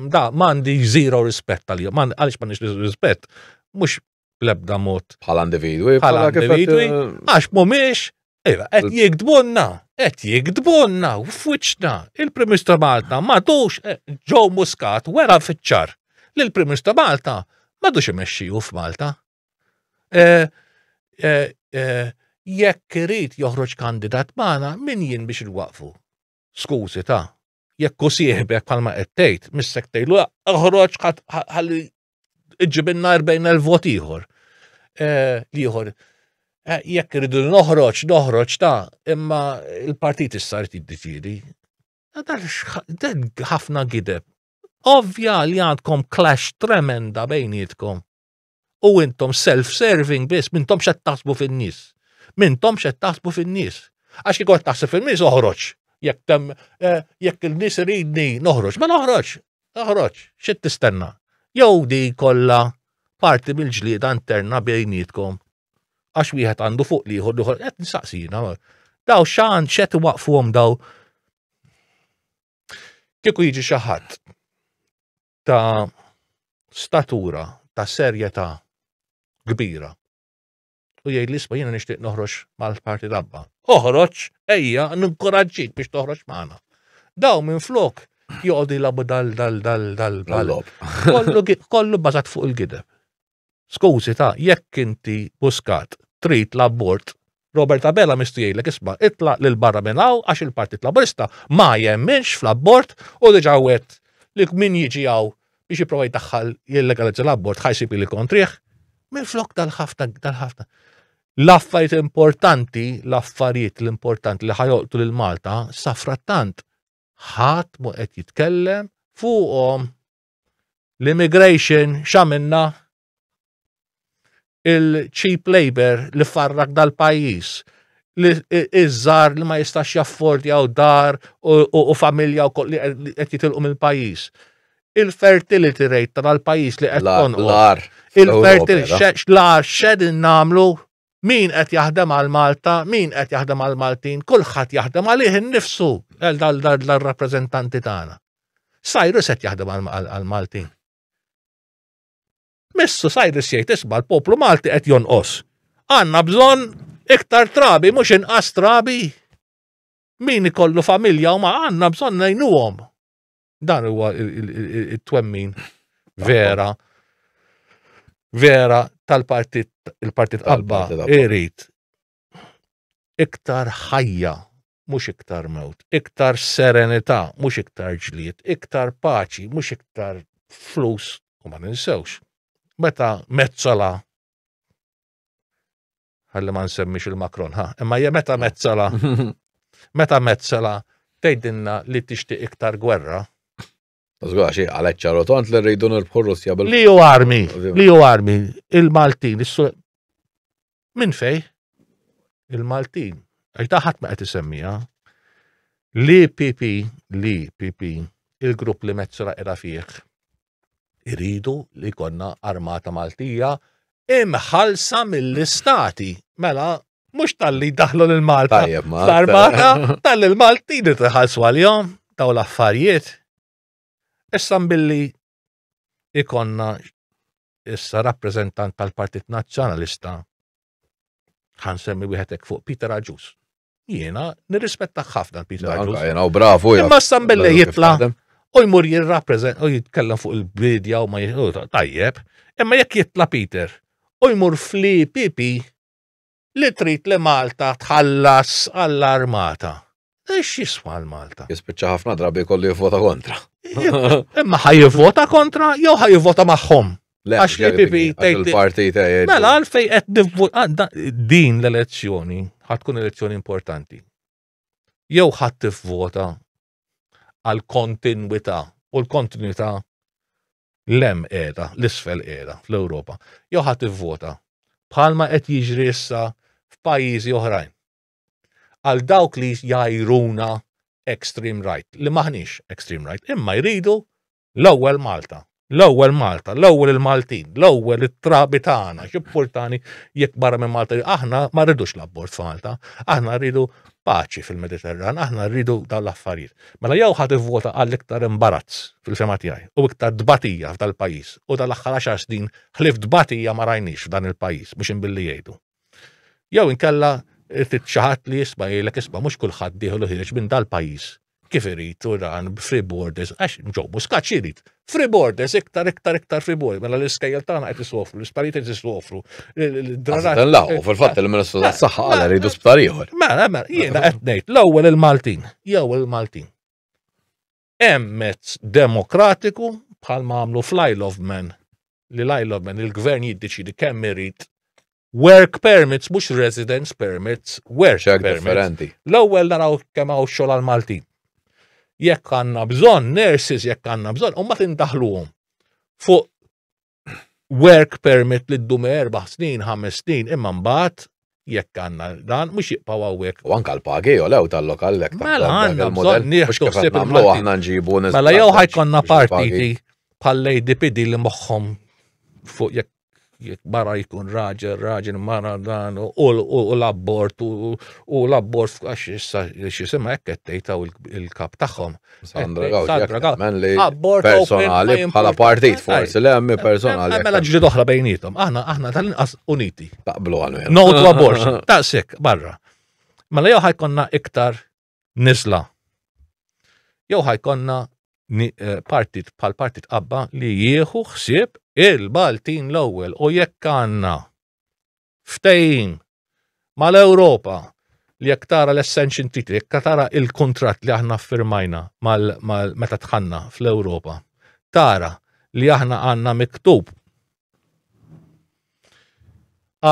da m'għandi zero rispett għalihom, għaliex m'għandix rispett, mhux l-ebda mod bħala individwi, għax mhumiex, qed jikdbunna u f'wiċċna. Il-Prim Ministru ta' Malta m'għadux Joe Muscat wera fiċ-ċar li l-Prim Ministru ta' Malta m'għadux imexxiju f'Malta. Jekk irid joħroġ kandidat magħna min jien biex nwaqfu. Skużi jekk usieħbek bħalma qed tgħid, missek tgħidlu oħroġ ħalli iġġibinna 40,000 vot ieħor. Ieħor jekk iridu noħroġ imma il-partit issa rid jiddeċiedi. Dan ħafna gideb. Ovvja li għandkom clash tremenda bejnietkom. U intom self-serving biss, mintom xed taħsbu fin-nies. Għax kieku qed taħseb fin-nies oħroġ. Jekk il-nies iridni noħroġ, ma noħroġ, x'qed tistenna? Jew di kollha parti mill-ġlieda interna bejnietkom. Għax wieħed għandu fuq liħor qed nsaqsina. Daw x'għand x'qed iwaqfuhom daw. Kieku jiġi xi ħadd ta' statura, ta' serjetà kbira. U jgħid l-isma' jiena nixtieq noħroġ mal-Partit Abba. Oħroġ, ejja, ninkoraġġik biex toħroġ magħna. Daw minflok joqgħdu jilagħbu dal. Kollu bażat fuq il-gideb. Skużi jekk inti Muscat trid l-abort, Robert Abela mistu jgħidlek isma' itlaq lil barra minn hawn għax il-Partit Laburista ma jemminx fl-abort u diġà wett li min jiġi hawn biex jipprova jdaħħal jillegalizza l-abort ħajsib li kontrih. Minflok dal-ħafna. L-affarijiet l-importanti li ħajoqtu lil Malta sa frattant ħadd mu qed jitkellem fuqhom. L-immigration x'għamilna? Il-cheap labor li farrak dal-pajjiż. Iż-żar li ma jistax jaffordjaw dar u familja u li qed jitilqu mill-pajjiż. Il-fertility rate tal-pajjiż li qed tonqos. Il-fertility l-ar xedin nagħmlu min qed jaħdem għal Malta, min qed jaħdem għal Maltin, kulħadd jaħdem għalih innifsu dal-rappreżentanti tagħna. Cyrus qed jaħdem għal Maltin. Missu Cyrus jgħid isma' l-poplu Malti qed jonqos. Għandna bżonn iktar trabi mhux inqas trabi. Min ikollu familja u ma għandna bżonn ngħinuhom. Dan huwa it-twemmin vera tal-Partit Abba irid iktar ħajja mhux iktar mewt, iktar serenità mhux iktar ġlied, iktar paċi mhux iktar flus u ma ninsewx. Meta Mezzola ħalli ma nsemmix il-Macron, imma meta Mezzola tgħidilna li tixtieq iktar gwerra, Zgura xie, għal-eċċa rotont li rridu nirbħu Russja bil- Li ju armi, il-Maltin, minn fej? Il-Maltin, għajta ħadd ma qed isemmija. L-PP, il-grupp li Mezzola era fih, iridu li konna armata Maltija imħalsa mill-istati. Mela, mux tal-li daħlu l-Malta. L-armata tal-Maltin itħalsu għal-jom, daw l-affarijiet. Issa billi ikonna issa rappresentant tal-Partit Nazzjonalista ħansemmi wieħed fuq Peter Aġus. Jiena nirrispetta ħafna Peter Aġus. Jena u bravu. Imma s-sambelli jitla u jmur jirrappreżent u jitkellem fuq il-bidja u ma tajjeb. Imma jekk jitla Peter u jmur fl-PP li trid li Malta tħallas għall-armata. Ex jiswa l-Malta? Jispiċċa ħafna drabi kollu jivvota kontra. Imma ħajivvota kontra jew ħajivvota magħhom. Għax il-partit mela għalfej qed din l-elezzjoni ħatkun elezzjoni importanti. Jew ħadd tivvota għal kontinwità u l-kontinwità l-hemm qiegħda, l-isfel qiegħda fl-Ewropa. Jew ħadd tivvota bħalma qed jiġri issa f'pajjiżi oħrajn. Għal dawk li jajruna extreme right, li maħniex extreme right, imma jridu l-ewwel Malta, l-ewwel il-Maltin, l-ewwel it-trabi tagħna, x'importani jekk barra minn Malta, aħna ma rridux l-abbord f'Malta, aħna rridu paċi fil-Mediterran, aħna rridu dawn l-affarijiet. Mela jew ħadd ivvota għall-iktar imbarazz fil-fema tiegħi u iktar dbatija f'dal pajjiż u dal-aħħar 10 snin ħlif dbatija ma rajniex f'dan il-pajjiż biex inbilli jgħidu. Jew inkella titxaħat li jisma' jgħidlek isma' mhux kulħadd dieħu ħireġ minn dal-pajjiż kif irid u dan free borders, għax ġobbu skaċ irid. Free borders, iktar free borders, mela l-iskejjel tagħna qed isofru, l-isparijiet qed isofru. Fil-fatt il-Ministru tas-Saħħa qal iridu sptar ieħor. Mela, jiena qed ngħid l-ewwel il-Maltin, il-Maltin. Hemm mezz demokratiku bħalma għamlu fl-Isle of Man, li l-Isle of Man il-gvern jiddeċidi kemm irid work permits, mhux residence permits, work permits. L-ewwel naraw kemm hawn xogħol għall-Maltin. Jekk għandna bżonn nurses, jekk għandna bżonn, u ma tindaħluhom fuq work permit li ddum 4 snin, 5 snin, imma mbagħad jekk għandna dan mhux jibqgħu hawnhekk. U anke l-pagi lew tal-lokal lek. Mela għandna bżonn nieħdu ħsieb aħna nġibu mela jew ħajkonna partiti bħal ADPD li moħħhom fuq jekk barra jkun raġel mara dan u l-abbort u l-abbort għax jisimma hekk qed tgħidha il-kap tagħhom. Sandra Gawdi personali bħala partit forsi le hemm personali. Mela ġrid oħra bejniethom. Aħna tal-inqas uniti. Taqblu għal No to abortion. Taqsek barra. Mela jew ħajkonna iktar nisla. Jew ħajkonna partit bħal partit qabba li jieħu ħsieb il-Maltin l-ewwel u jekk għandna ftehim mal-Ewropa li jekk tara l-Ascension Treaty, jekk tara il-kuntratt li aħna firmajna meta tħanna fl-Ewropa, tara li aħna għandna miktub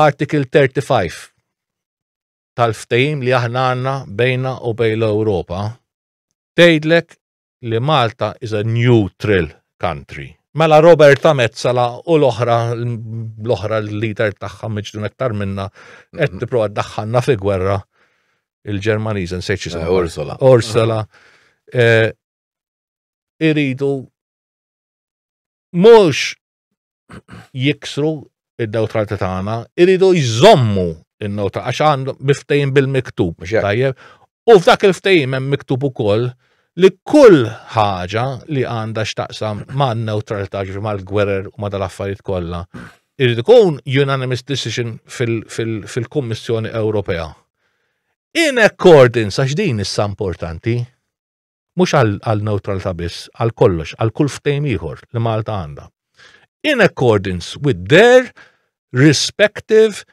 Article 35 tal-ftehim li aħna għandna bejna u bejn l-Ewropa, tgħidlek li Malta is a neutral country. Mela Roberta Mezzola u l-oħra l-leader tagħha miġdun aktar minna qed tipprova ddaħħalna fi gwerra il-Ġermaniża nsejt x'isma' Ursula. Iridu mhux jiksru id-newtralità tagħna, iridu jżommu in-newtralità għax għandu biftejn bil-miktub. Tajjeb. U f'dak il-ftehim hemm miktub ukoll li kull ħaġa li għandha x'taqsam man-newtralità mal-gwerer u ma dal-affarijiet kollha irid ikun unanimous decision fil-Kummissjoni Ewropea. In accordance għax din issa importanti mhux għall-newtralità biss, għal kollox, għal kull ftehim ieħor li Malta għandha. In accordance with their respective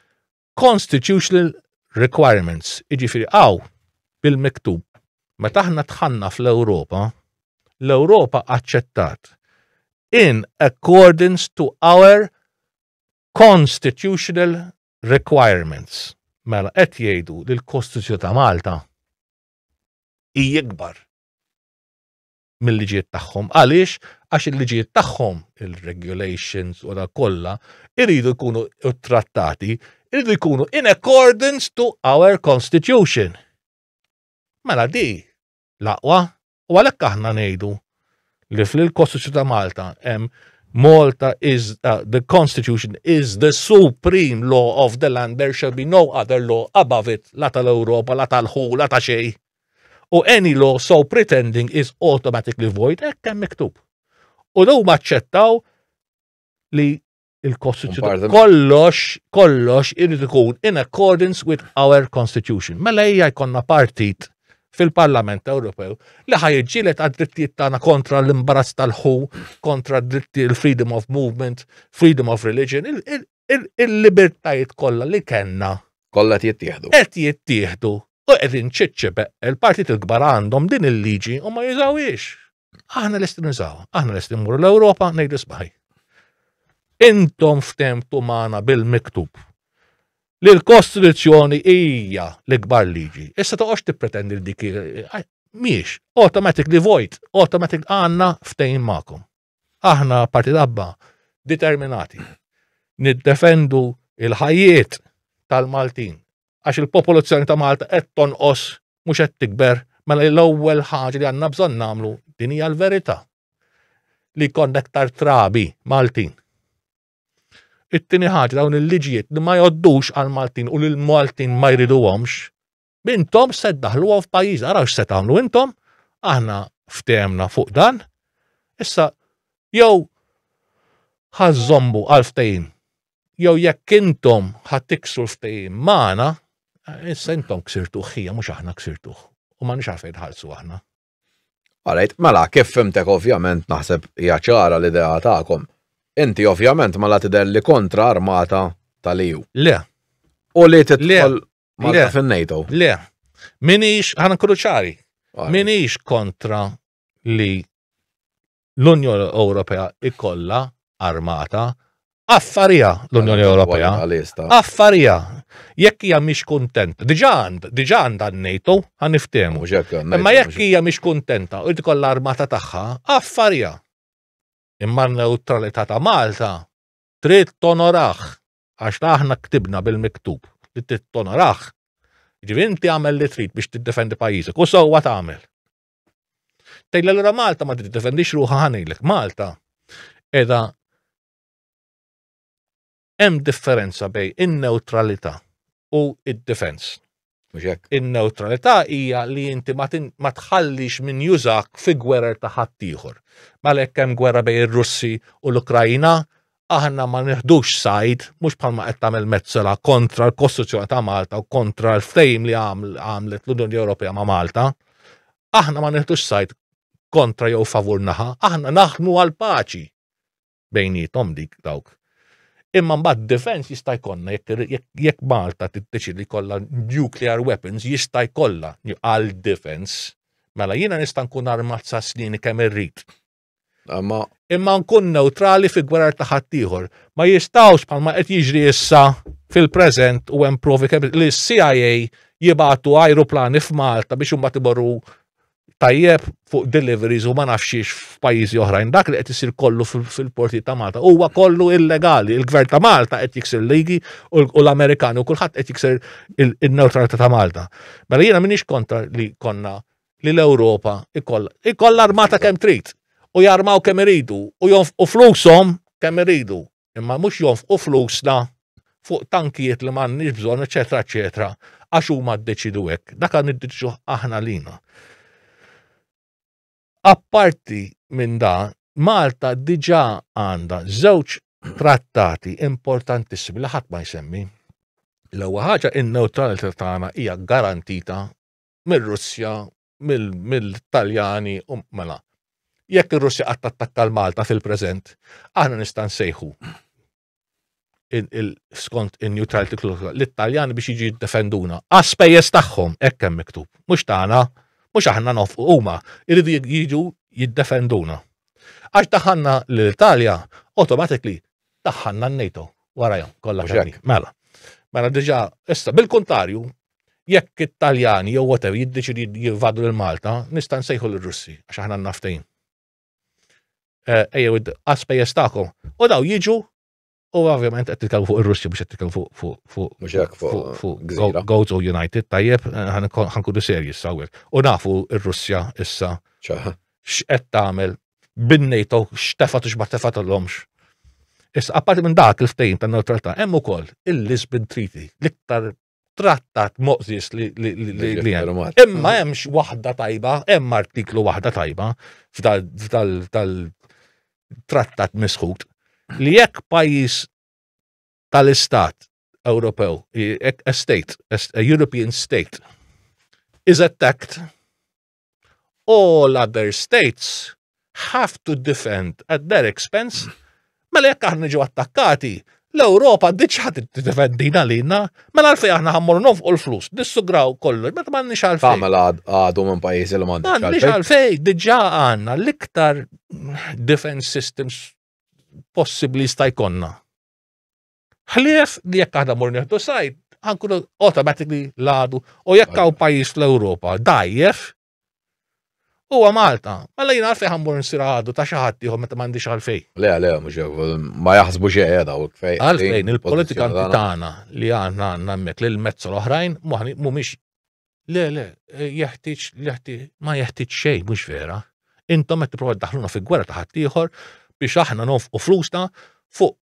constitutional requirements. Jiġifieri bil-miktub. Meta aħna tħanna fl-Ewropa, l-Ewropa aċċettat in accordance to our constitutional requirements. Mela qed jgħidu li l-Kostituzzjoni ta' Malta hija ikbar mill-liġijiet tagħhom. Għaliex? Għax il-liġijiet tagħhom, il-regulations u da kollha, iridu jkunu trattati, iridu jkunu in accordance to our constitution. Mela di l-aqwa, u għalhekk aħna ngħidu li fil-Kostituzzjoni ta' Malta hemm Malta is the constitution is the supreme law of the land. There shall be no other law above it. La tal-Europa, la tal-ħu, la ta' xej. U any law so pretending is automatically void. Hemm miktub. U daw maċċettaw li il-Kostituzzjoni kollox irid ikun in accordance with our constitution. Mela hija jkollna partit fil-Parlament Ewropew li ħajġilet għad-drittijiet tagħna kontra l-imbarazz tal-ħu, kontra il-freedom of movement, freedom of religion, il-libertajiet kollha li kellna. Kollha jittieħdu. Qed jittieħdu u qed inċiċċebeq il-partit il-kbar għandhom din il-liġi u ma jużawiex. Aħna lesti nużaw, aħna lesti mmur l-Ewropa ngħidu sbaħi. Intom ftemtu magħna bil-miktub li l-Kostituzzjoni hija l-ikbar liġi. Issa toqgħodx tippretendi dik mhix automatically void, automatic għandna ftehim magħkom. Aħna partit abba determinati niddefendu il-ħajjiet tal-Maltin għax il-popolazzjoni ta' Malta qed tonqos mhux qed tikber, mela l-ewwel ħaġa li għandna bżonn nagħmlu din hija l-verità li jkollna aktar trabi Maltin. It-tieni ħaġa dawn il-liġijiet li ma jgħoddux għal Maltin u li l-Maltin ma jriduhomx, intom se ddaħluhom f'pajjiż, araw x'se tagħmlu intom, aħna ftehemna fuq dan, issa jew ħażombu għal ftehim, jew jekk intom ħattiksru l-ftehim magħna, issa intom ksirtuh ħija mhux aħna ksirtuh u m'għandniex għalfejn ħallsu aħna. Għalajt, mela kif fimtek ovvjament naħseb hija ċara l-idea tagħkom. Inti ovvjament ma la tidher li kontra armata tal-EU. Le. U li tidħol Malta fin-NATO. Le. Minix, ħana kruċari, minix kontra li l-Unjoni Ewropea ikolla armata, affarija l-Unjoni Ewropea. Affarija. Jekk hija mhix kuntenta, diġà għandha n-NATO ħaniftehmu. Imma jekk hija mhix kuntenta u tkollha armata tagħha, affarija. Imma n-neutralità ta' Malta trid tonoraħ għax aħna ktibna bil-miktub li trid tonoraħ. Ġifieri inti għamel li trid biex tiddefendi pajjiżek u sewwa tagħmel. Tgħidla allura Malta ma tiddefendix ruħha ħanejlek. Malta qiegħda hemm differenza bejn in-neutralità u id-defense. In-neutralità hija li inti ma tħallix min jużak fi gwerer ta' ħaddieħor. Malek hemm gwerra bejn ir-Russi u l-Ukrajna, aħna ma neħdux sajd, mhux bħalma qed tagħmel mezzola kontra l-Kostituzzjoni ta' Malta u kontra l-ftehim li għamlet l-Unjoni Ewropea ma' Malta. Aħna ma neħdux sajd kontra jew favur naħa, aħna naħdmu għal paċi bejnietom dik dawk. Imma mbagħad defense jista' jkollna jekk Malta tiddeċidi jkollha nuclear weapons jista' jkollha għal defense, mela jiena nista' nkun armat sa snin kemm irrid. Imma nkun neutrali fi gwerer ta' ħaddieħor. Ma jistgħux bħalma qed jiġri issa fil-preżent u hemm provi li s-CIA jibgħatu ajruplani f'Malta biex imbagħad iborru tajjeb fuq deliveries u ma nafxiex f'pajjiżi oħrajn. Dak li qed isir kollu fil-porti ta' Malta huwa kollu illegali. Il-Gvern ta' Malta qed jikser ligi u l-Amerikani u kulħadd qed jikser il-neutralità ta' Malta. Mela jiena m'iniex kontra li konna li l-Ewropa ikollha armata kemm trid u jarmaw kemm iridu u jonfqu flushom kemm iridu. Imma mhux jonfqu flusna fuq tankijiet li m'għandniex bżonn, eċetera, eċetera, għax huma ddeċidu hekk. Dak niddeċidu aħna lina. Apparti minn da, Malta diġà għandha żewġ trattati importantissimi li ħadd ma jsemmi. L-ewwel ħaġa in-neutralità tagħna hija garantita mir-Russja, mill-Taljani u mela. Jekk ir-Russja qatt tattakka l-Malta fil-preżent, aħna nista' nsejħu skont in-neutrality clause l-Italjani biex jiġi jiddefenduna. Għaspejjeż tagħhom hekk hemm miktub, mhux tagħna. Mhux aħna nofqu huma jridu jiġu jiddefenduna. Għax daħħalna l-Italja, automatically daħħalna n-NATO warajhom kollha kemm. Mela diġà issa bil-kontrarju, jekk it-Taljani jew whatever jiddeċidu jivvadu lil Malta, nista' nsejħu lir-Russi għax aħna naftejn. Ejjew għaspejjeż tagħkom. U daw jiġu u ovvjament qed titkellmu fuq ir-Russja biex qed titkellmu fuq Gozo United tajjeb ħankunu serji sawek. U nafu ir-Russja issa x'qed tagħmel bin-NATO x'tefat u x'ma tefatlhomx. Issa apparti minn dak il-ftehim tan-neutralità hemm ukoll il-Lisbon Treaty, l-iktar trattat moqżis li imma hemmx waħda tajba, hemm artiklu waħda tajba f'tal-trattat misħut li jekk pajjiż tal-Istat Ewropew, a European state, is attacked, all other states have to defend at their expense. Mela jekk aħna ġew attakkati, l-Ewropa diċ t-defendina lilna, mela għalfejn aħna ħammorru nofqu l-flus, nissugraw kollu, meta m'għandniex għalfejn. Mela għadu minn pajjiżi li m'għandniex għalfejn, diġà għandna l-iktar defense systems possibbli sta jkollna. Ħlief li jekk aħna mmorru nieħdu sajd, ħankunu automatically l-għadu, u jekk hawn pajjiż fl-Ewropa dajjef, huwa Malta, mela jien għalfejn ħammur nsir għadu ta' xi ħadd ieħor meta m'għandix għalfejn. Le, ma jaħsbu xejn qiegħda u kfejn. Għalfejn il-politikanti tagħna li għandna hemmhekk lil mezzo l-oħrajn mhumiex le jeħtieġ ma jeħtieġ xejn mhux vera. Intom qed tipprova tdaħħluna fi-gwerra ta' ħadd ieħor biex aħna nofqu flusna fuq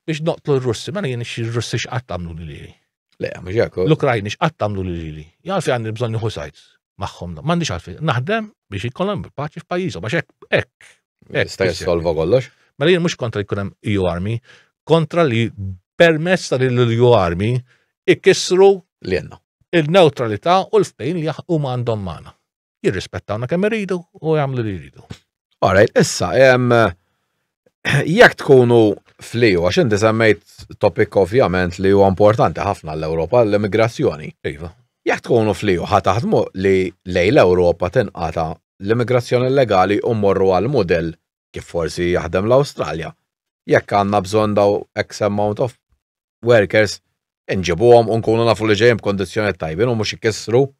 biex noqtlu r-Russi, mela jien ir-Russi x'qatt tagħmlu lili. Le, mhux hekk. L-Ukrajni x'qatt tagħmlu lili. Għalfejn għandi bżonn nieħu sajts magħhom m'għandix għalfejn. Naħdem biex ikollhom paċi f'pajjiżhom għax hekk. Sta jissolva kollox. Mela jien mhux kontra jkun hemm EU Army, kontra li permezz tal-EU Army ikissru il-neutralità u l-ftehim li huma għandhom magħna. Jirrispettawna kemm iridu u jagħmlu li jridu. All right, issa jekk tkunu fl-EU, għax inti semmejt topic ovvjament li huwa importanti ħafna l-Ewropa l-immigrazzjoni. Iva. Jekk tkunu fl-EU ħataħdmu li lej l-Ewropa tinqata l-immigrazzjoni illegali u morru għal model kif forsi jaħdem l-Awstralja. Jekk għandna bżonn daw X amount of workers, inġibuhom u nkunu nafu li ġejjin b'kondizzjonijiet tajbin u mhux ikissru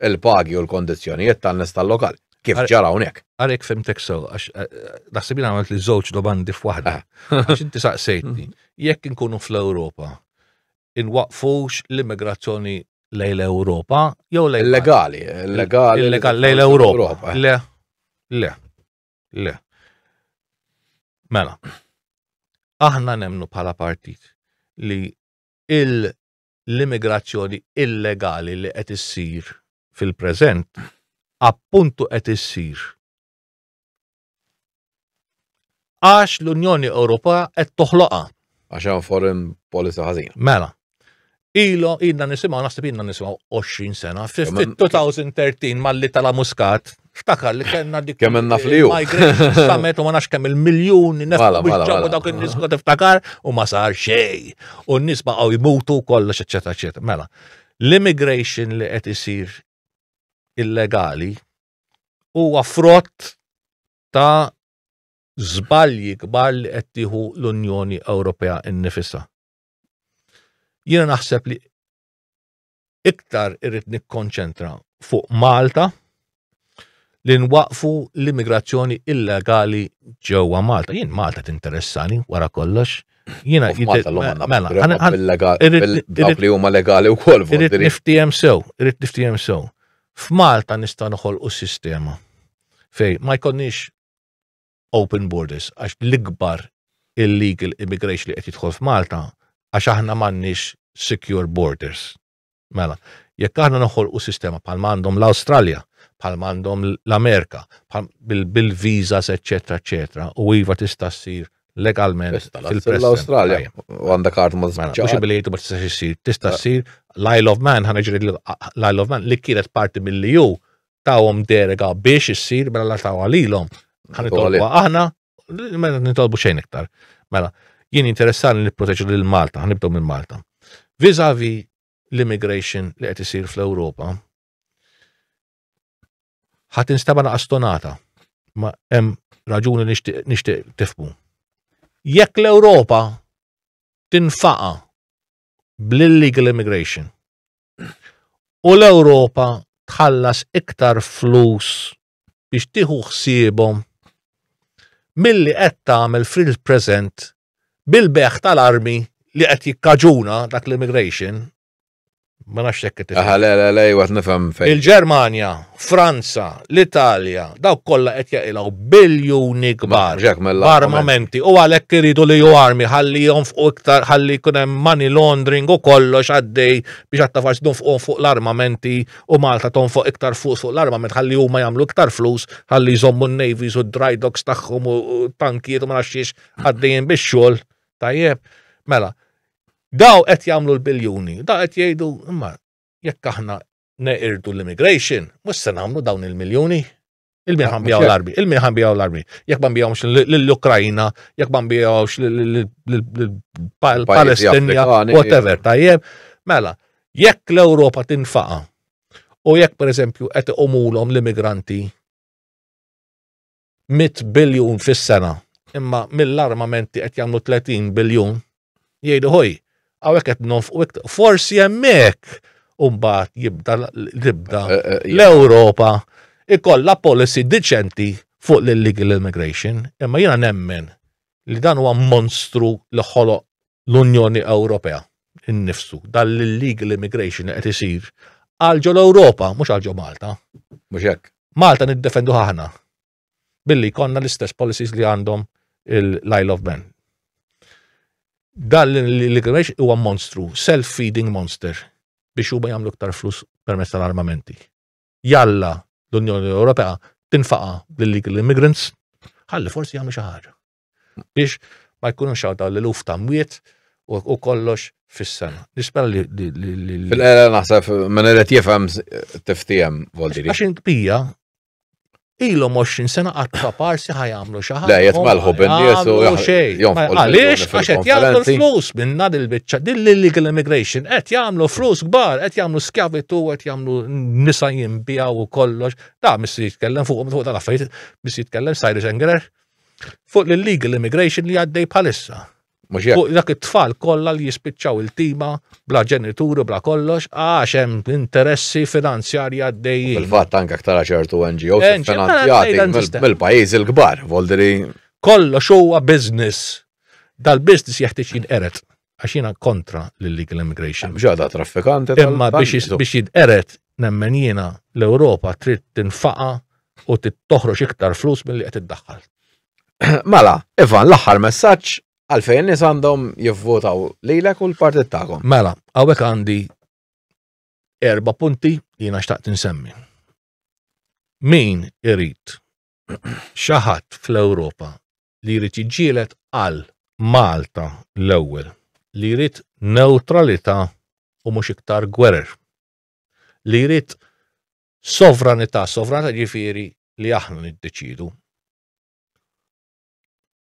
il-pagi u l-kondizzjonijiet tan-nies tal-lokal. Kif ġara hawnhekk? Għalhekk fimtek sew għax naħseb jien għamilt li żewġ domandi f'waħda. Għax inti saqsejtni, jekk inkunu fl-Ewropa, inwaqfux l-immigrazzjoni lejn l-Ewropa jew lejn illegali lejn l-Ewropa. Le. Mela, aħna nemmnu bħala partit li l-immigrazzjoni illegali li qed issir fil-preżent appuntu qed issir għax l-Unjoni Ewropea qed toħloqha. Għax hemm foreign policy ħażin. Mela. Ilna nisimgħu naħseb ilna nisimgħu 20 sena. Fil-2013 malli tal-Muscat, ftakar li kellna dik kemm inna fl-EU. Migration Summit u ma nafx kemm il-miljuni nefqu dawk in-nies kont tiftakar u ma sar xejn. U n-nies baqgħu jmutu kollox eċetera eċetera. Mela, l-immigration li qed isir illegali huwa frott ta' żbalji kbar li qed tieħu l-Unjoni Ewropea innifisha. Jiena naħseb li iktar irrid nikkonċentra fuq Malta li nwaqfu l-immigrazzjoni illegali ġewwa Malta. Jien Malta tinteressani wara kollox. Jiena dawk li huma legali wkoll. Irrid niftihem sew. F'Malta nista' noħolqu sistema fej ma jkollniex open borders għax l-ikbar illegal immigration li qed jidħol f'Malta għax aħna m'għandniex secure borders. Mela, jekk aħna noħolqu sistema bħal m'għandhom l-Awstralja, bħal m'għandhom l-Amerika, bil-visas, eċetera, eċetera, u iva tista' ssir legalment fil-President. L-Awstralja għandha kart ma mhux bil-jgħidu ma tistax issir, tista' ssir l-Isle of Man, ħaneġri l-Isle of Man li kienet parti mill-EU tawhom derega biex issir mela la taw għalilhom. Ħanitolbu aħna, mela nitolbu xejn iktar. Mela, jien interessani li nipproteġu lil Malta, ħanibdew minn Malta. Vis-à-vis l-immigration li qed isir fl-Ewropa, ħadd instabana astonata, ma hemm raġuni nixtieq tifhmu. Jekk l-Ewropa tinfaqa bl-illegal immigration u l-Ewropa tħallas iktar flus biex tieħu ħsiebhom milli qed tagħmel fil-preżent bil-beħ tal-armi li qed jikkaġuna dak l-immigration. Ma nafx hekk qed le, għat nifhem fejn. Il-Ġermanja, Franza, l-Italja, dawk kollha qed jaqilgħu biljuni kbar b'armamenti u għalhekk iridu li armi ħalli jonfqu iktar, ħalli jkun hemm money laundering u kollox għaddej biex għatta forsi donfqu fuq l-armamenti u Malta tonfoq iktar fuq l-armament ħalli huma jagħmlu iktar flus, ħalli jżommu n-navies u d-dry docks tagħhom u tankijiet u ma nafx għaddejjin bix-xogħol. Tajjeb, mela. Daw qed jagħmlu l-biljuni, daw qed jgħidu imma jekk aħna neqirdu l-immigration, mhux se nagħmlu dawn il-miljuni. Il-min ħanbijaw l-armi, jekk ma nbijawx l-Ukrajna, jekk ma nbijawx l-Palestinja, whatever, tajjeb. Mela, jekk l-Ewropa tinfaqa u jekk pereżempju qed iqomulhom l-immigranti 100 biljun fis-sena, imma mill-armamenti qed jagħmlu 30 biljun, jgħidu ħoj, għawek qed nonfqu iktar. Forsi hemmhekk u mbagħad jibda l-Ewropa ikollha policy diċenti fuq l-illegal immigration, imma jiena nemmen li dan huwa monstru li ħoloq l-Unjoni Ewropea innifsu, dal-illegal immigration qed isir għal ġo l-Ewropa, mhux għal ġo Malta. Mhux hekk. Malta niddefendu ħaħna billi konna l-istess policies li għandhom il-Isle of Man. Dan l-immigration huwa monstru, self-feeding monster biex huma jagħmlu iktar flus permezz tal-armamenti. Jalla l-Unjoni Ewropea tinfaqa l-illegal immigrants, ħalli forsi jagħmlu xi ħaġa biex ma jkunux xawtaw l-luf ta' mwiet u kollox fis-sena. Nispera li fil-qera naħseb minn irid jifhem tiftijem Voldiri. Għax intbija ilhom 20 sena qatt parsi ħajamlu xi ħaġa. Le jitmalħu bin-nies u għaliex għax qed jagħmlu flus minn dan il-biċċa din l-illegal immigration qed jagħmlu flus kbar, qed jagħmlu skjavitu, qed jagħmlu nisa jinbijaw u kollox. Da missi jitkellem fuq tal-affarijiet, missi jitkellem Cyrus Engerer fuq l-illegal immigration li għaddej bħalissa. Fuq dak it-tfal kollha li jispiċċaw il-tima bla ġenituri bla kollox għax hemm interessi finanzjarji għaddejjin. Fil-fatt anke aktar ċertu NGOs finanzjati mill-pajjiż il-kbar, Voldiri. Kollox huwa business. Dal-business jeħtieġ jinqeret għax jiena kontra l-illegal immigration. Ġada traffikanti. Imma biex jinqeret nemmen jiena l-Ewropa trid tinfaqa u toħroġ iktar flus milli qed iddaħħal. Mela, Ivan, l-aħħar messaġġ għalfejn nies għandhom jivvotaw lilek u l-partit tagħhom. Mela, hawnhekk għandi 4 punti jiena xtaqt insemmi. Min irid xi ħadd fl-Ewropa li jrid jiġġieled għal Malta l-ewwel, li jrid neutralità u mhux iktar gwerer. Li jrid sovranità ġifieri li aħna niddeċidu.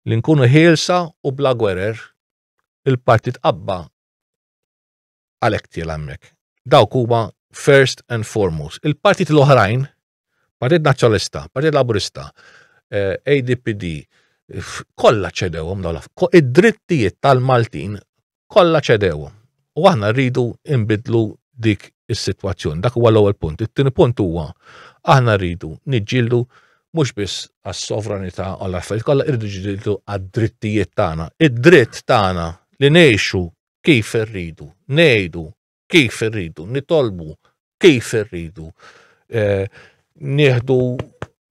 Li nkunu ħielsa u bla gwerer, il-partit qabba għalhekk tiel hemmhekk. Dawk huma first and foremost. Il-partit l-oħrajn, Partit Nazzjonalista, Partit Laburista, ADPD, kollha ċedewhom id-drittijiet tal-Maltin kollha ċedewhom. U aħna rridu nbidlu dik is-sitwazzjoni. Dak huwa l-ewwel punt. It-tieni punt huwa aħna rridu niġġieldu mhux biss għas-sovranità u l-affarijiet kollha irridu ġildu għad-drittijiet tagħna. Id-dritt tagħna li ngħixu kif irridu, ngħidu kif irridu, nitolbu kif irridu, nieħdu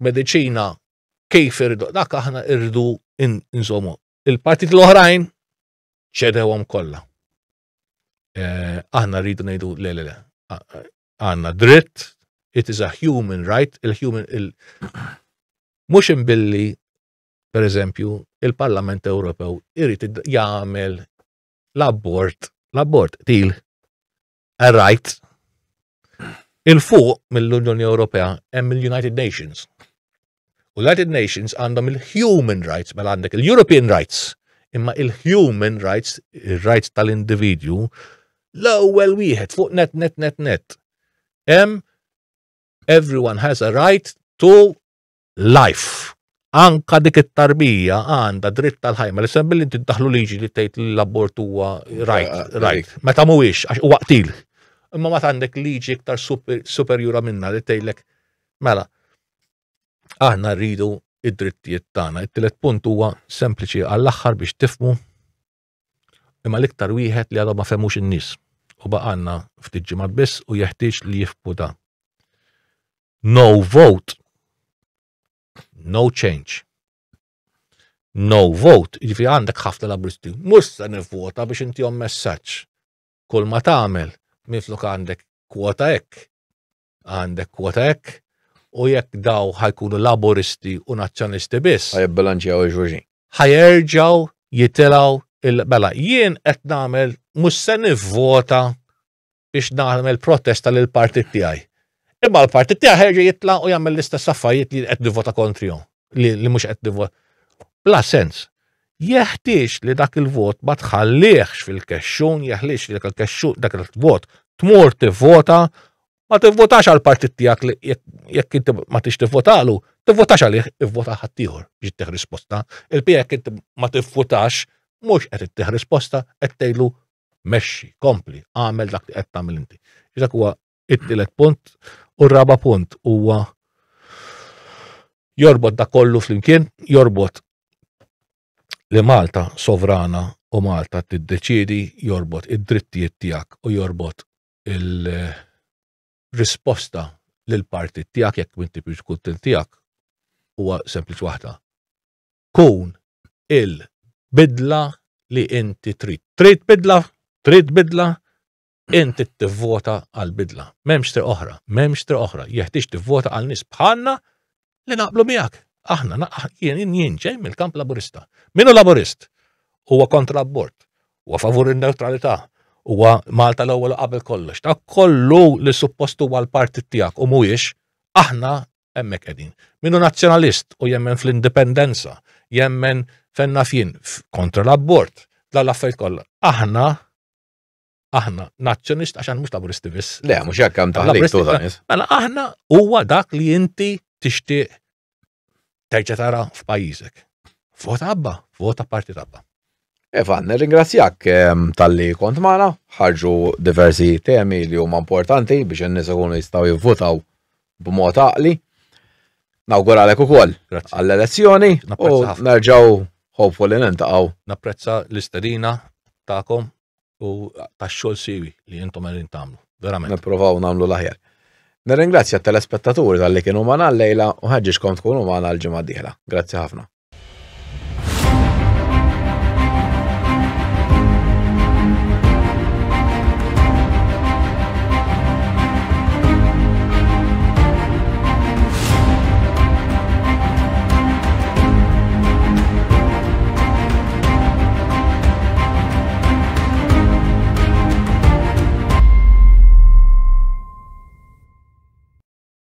mediċina kif irridu, dak aħna irridu insommu. Il-partit l-oħrajn ċedewhom kollha. Aħna rridu ngħidu le. Għandna dritt, it is a human right, mhux imbilli, per eżempju, il-Parlament Ewropew irid jagħmel l-abort til a right. Il-fuq mill-Unjoni Ewropea hemm il-United Nations. U l-United Nations għandhom il-human rights, mela għandek il-European rights, imma il-human rights, il-rights tal-individwu, l-ewwel wieħed fuq net. Everyone has a right to life. Anka dik it-tarbija għandha dritt tal-ħajma. Li sembilli inti tdaħlu liġi li tgħid l-abort huwa right. Meta mhuwiex għax huwa qtil. imma ma għandek liġi iktar superjura minna li tgħidlek mela aħna rridu id-drittijiet tagħna. It-tielet punt huwa sempliċi għall-aħħar biex tifmu imma l-iktar wieħed li għadhom ma femux in-nies u baqgħanna ftit ġimgħat biss u jeħtieġ li jifhmu da. No vote, no change. No vote, jiġifieri għandek ħafna laburisti, mhux se nivvota biex intihom messaġġ. Kull ma tagħmel minflok għandek kwota hekk, għandek kwota hekk, u jekk daw ħajkunu laboristi u nazzjonisti biss. Ħajibbilanċjaw iġwuġin. Ħajerġgħu jitilgħu bella jien qed nagħmel mhux se nivvota biex nagħmel protesta lil partit tiegħi. Imma l-partit tiegħi ħerġa' jitla' u jagħmel l-istess affarijiet li qed nivvota kontrihom, li mhux qed nivvota. Bla sens. Jeħtieġ li dak il-vot ma tħallihx fil-kexxun, jeħtieġ li dak il-vot tmur tivvota, ma tivvotax għal partit tiegħek li jekk inti ma tix tivvotalu, tivvotax għalih ivvota ħaddieħor biex ittieħ risposta. Il-bija jekk inti ma tivvotax mhux qed ittieħ risposta qed tgħidlu mexxi, kompli, għamel dak li qed tagħmel inti. Dak huwa it-tielet punt u r-raba' punt huwa jorbot da kollu flimkien, jorbot li Malta sovrana u Malta tiddeċiedi, jorbot id-drittijiet tiegħek u jorbot il-risposta lil partit tiegħek jekk inti biex kuntil tiegħek huwa sempliċi waħda. Kun il-bidla li inti trid. Trid bidla, inti tivvota għal bidla. M'hemmx triq oħra, jeħtieġ tivvota għal nies bħalna li naqblu miegħek. Aħna jien ġej mill-kamp laburista. Minu laburist? Huwa kontra l-abort, huwa favur in-neutralità, huwa Malta l-ewwel qabel kollox. Dak kollu li suppostu huwa l-partit tiegħek u mhuwiex, aħna hemmhekk qegħdin. Minu nazzjonalist u jemmen fl-indipendenza, jemmen fenna fien kontra l-abort, l-affarijiet kollha. Aħna nazzjonist għax mhux laburisti biss. Le, mhux hekk hemm taħlik tużanis. Mela aħna huwa dak li inti tixtieq terġa' tara f'pajjiżek. Vota abba, vota partit abba. Evan, nirringrazzjak tal-li kont magħna, ħarġu diversi temi li huma importanti biex in-nies ikunu jistgħu jivvotaw b'mod għaqli. Nawguralek ukoll għall-elezzjoni u nerġgħu hopefully nintaqgħu. Napprezza l-istedina tagħkom u tax-xogħol siwi li intom qegħdin tagħmlu. Verament. Nippruvaw nagħmlu l-aħjar. Nirringrazzja t-telespettaturi tal-li kienu magħna llejla u ħeġġixkom tkunu magħna l-ġimgħa d-dieħla. Grazzi ħafna.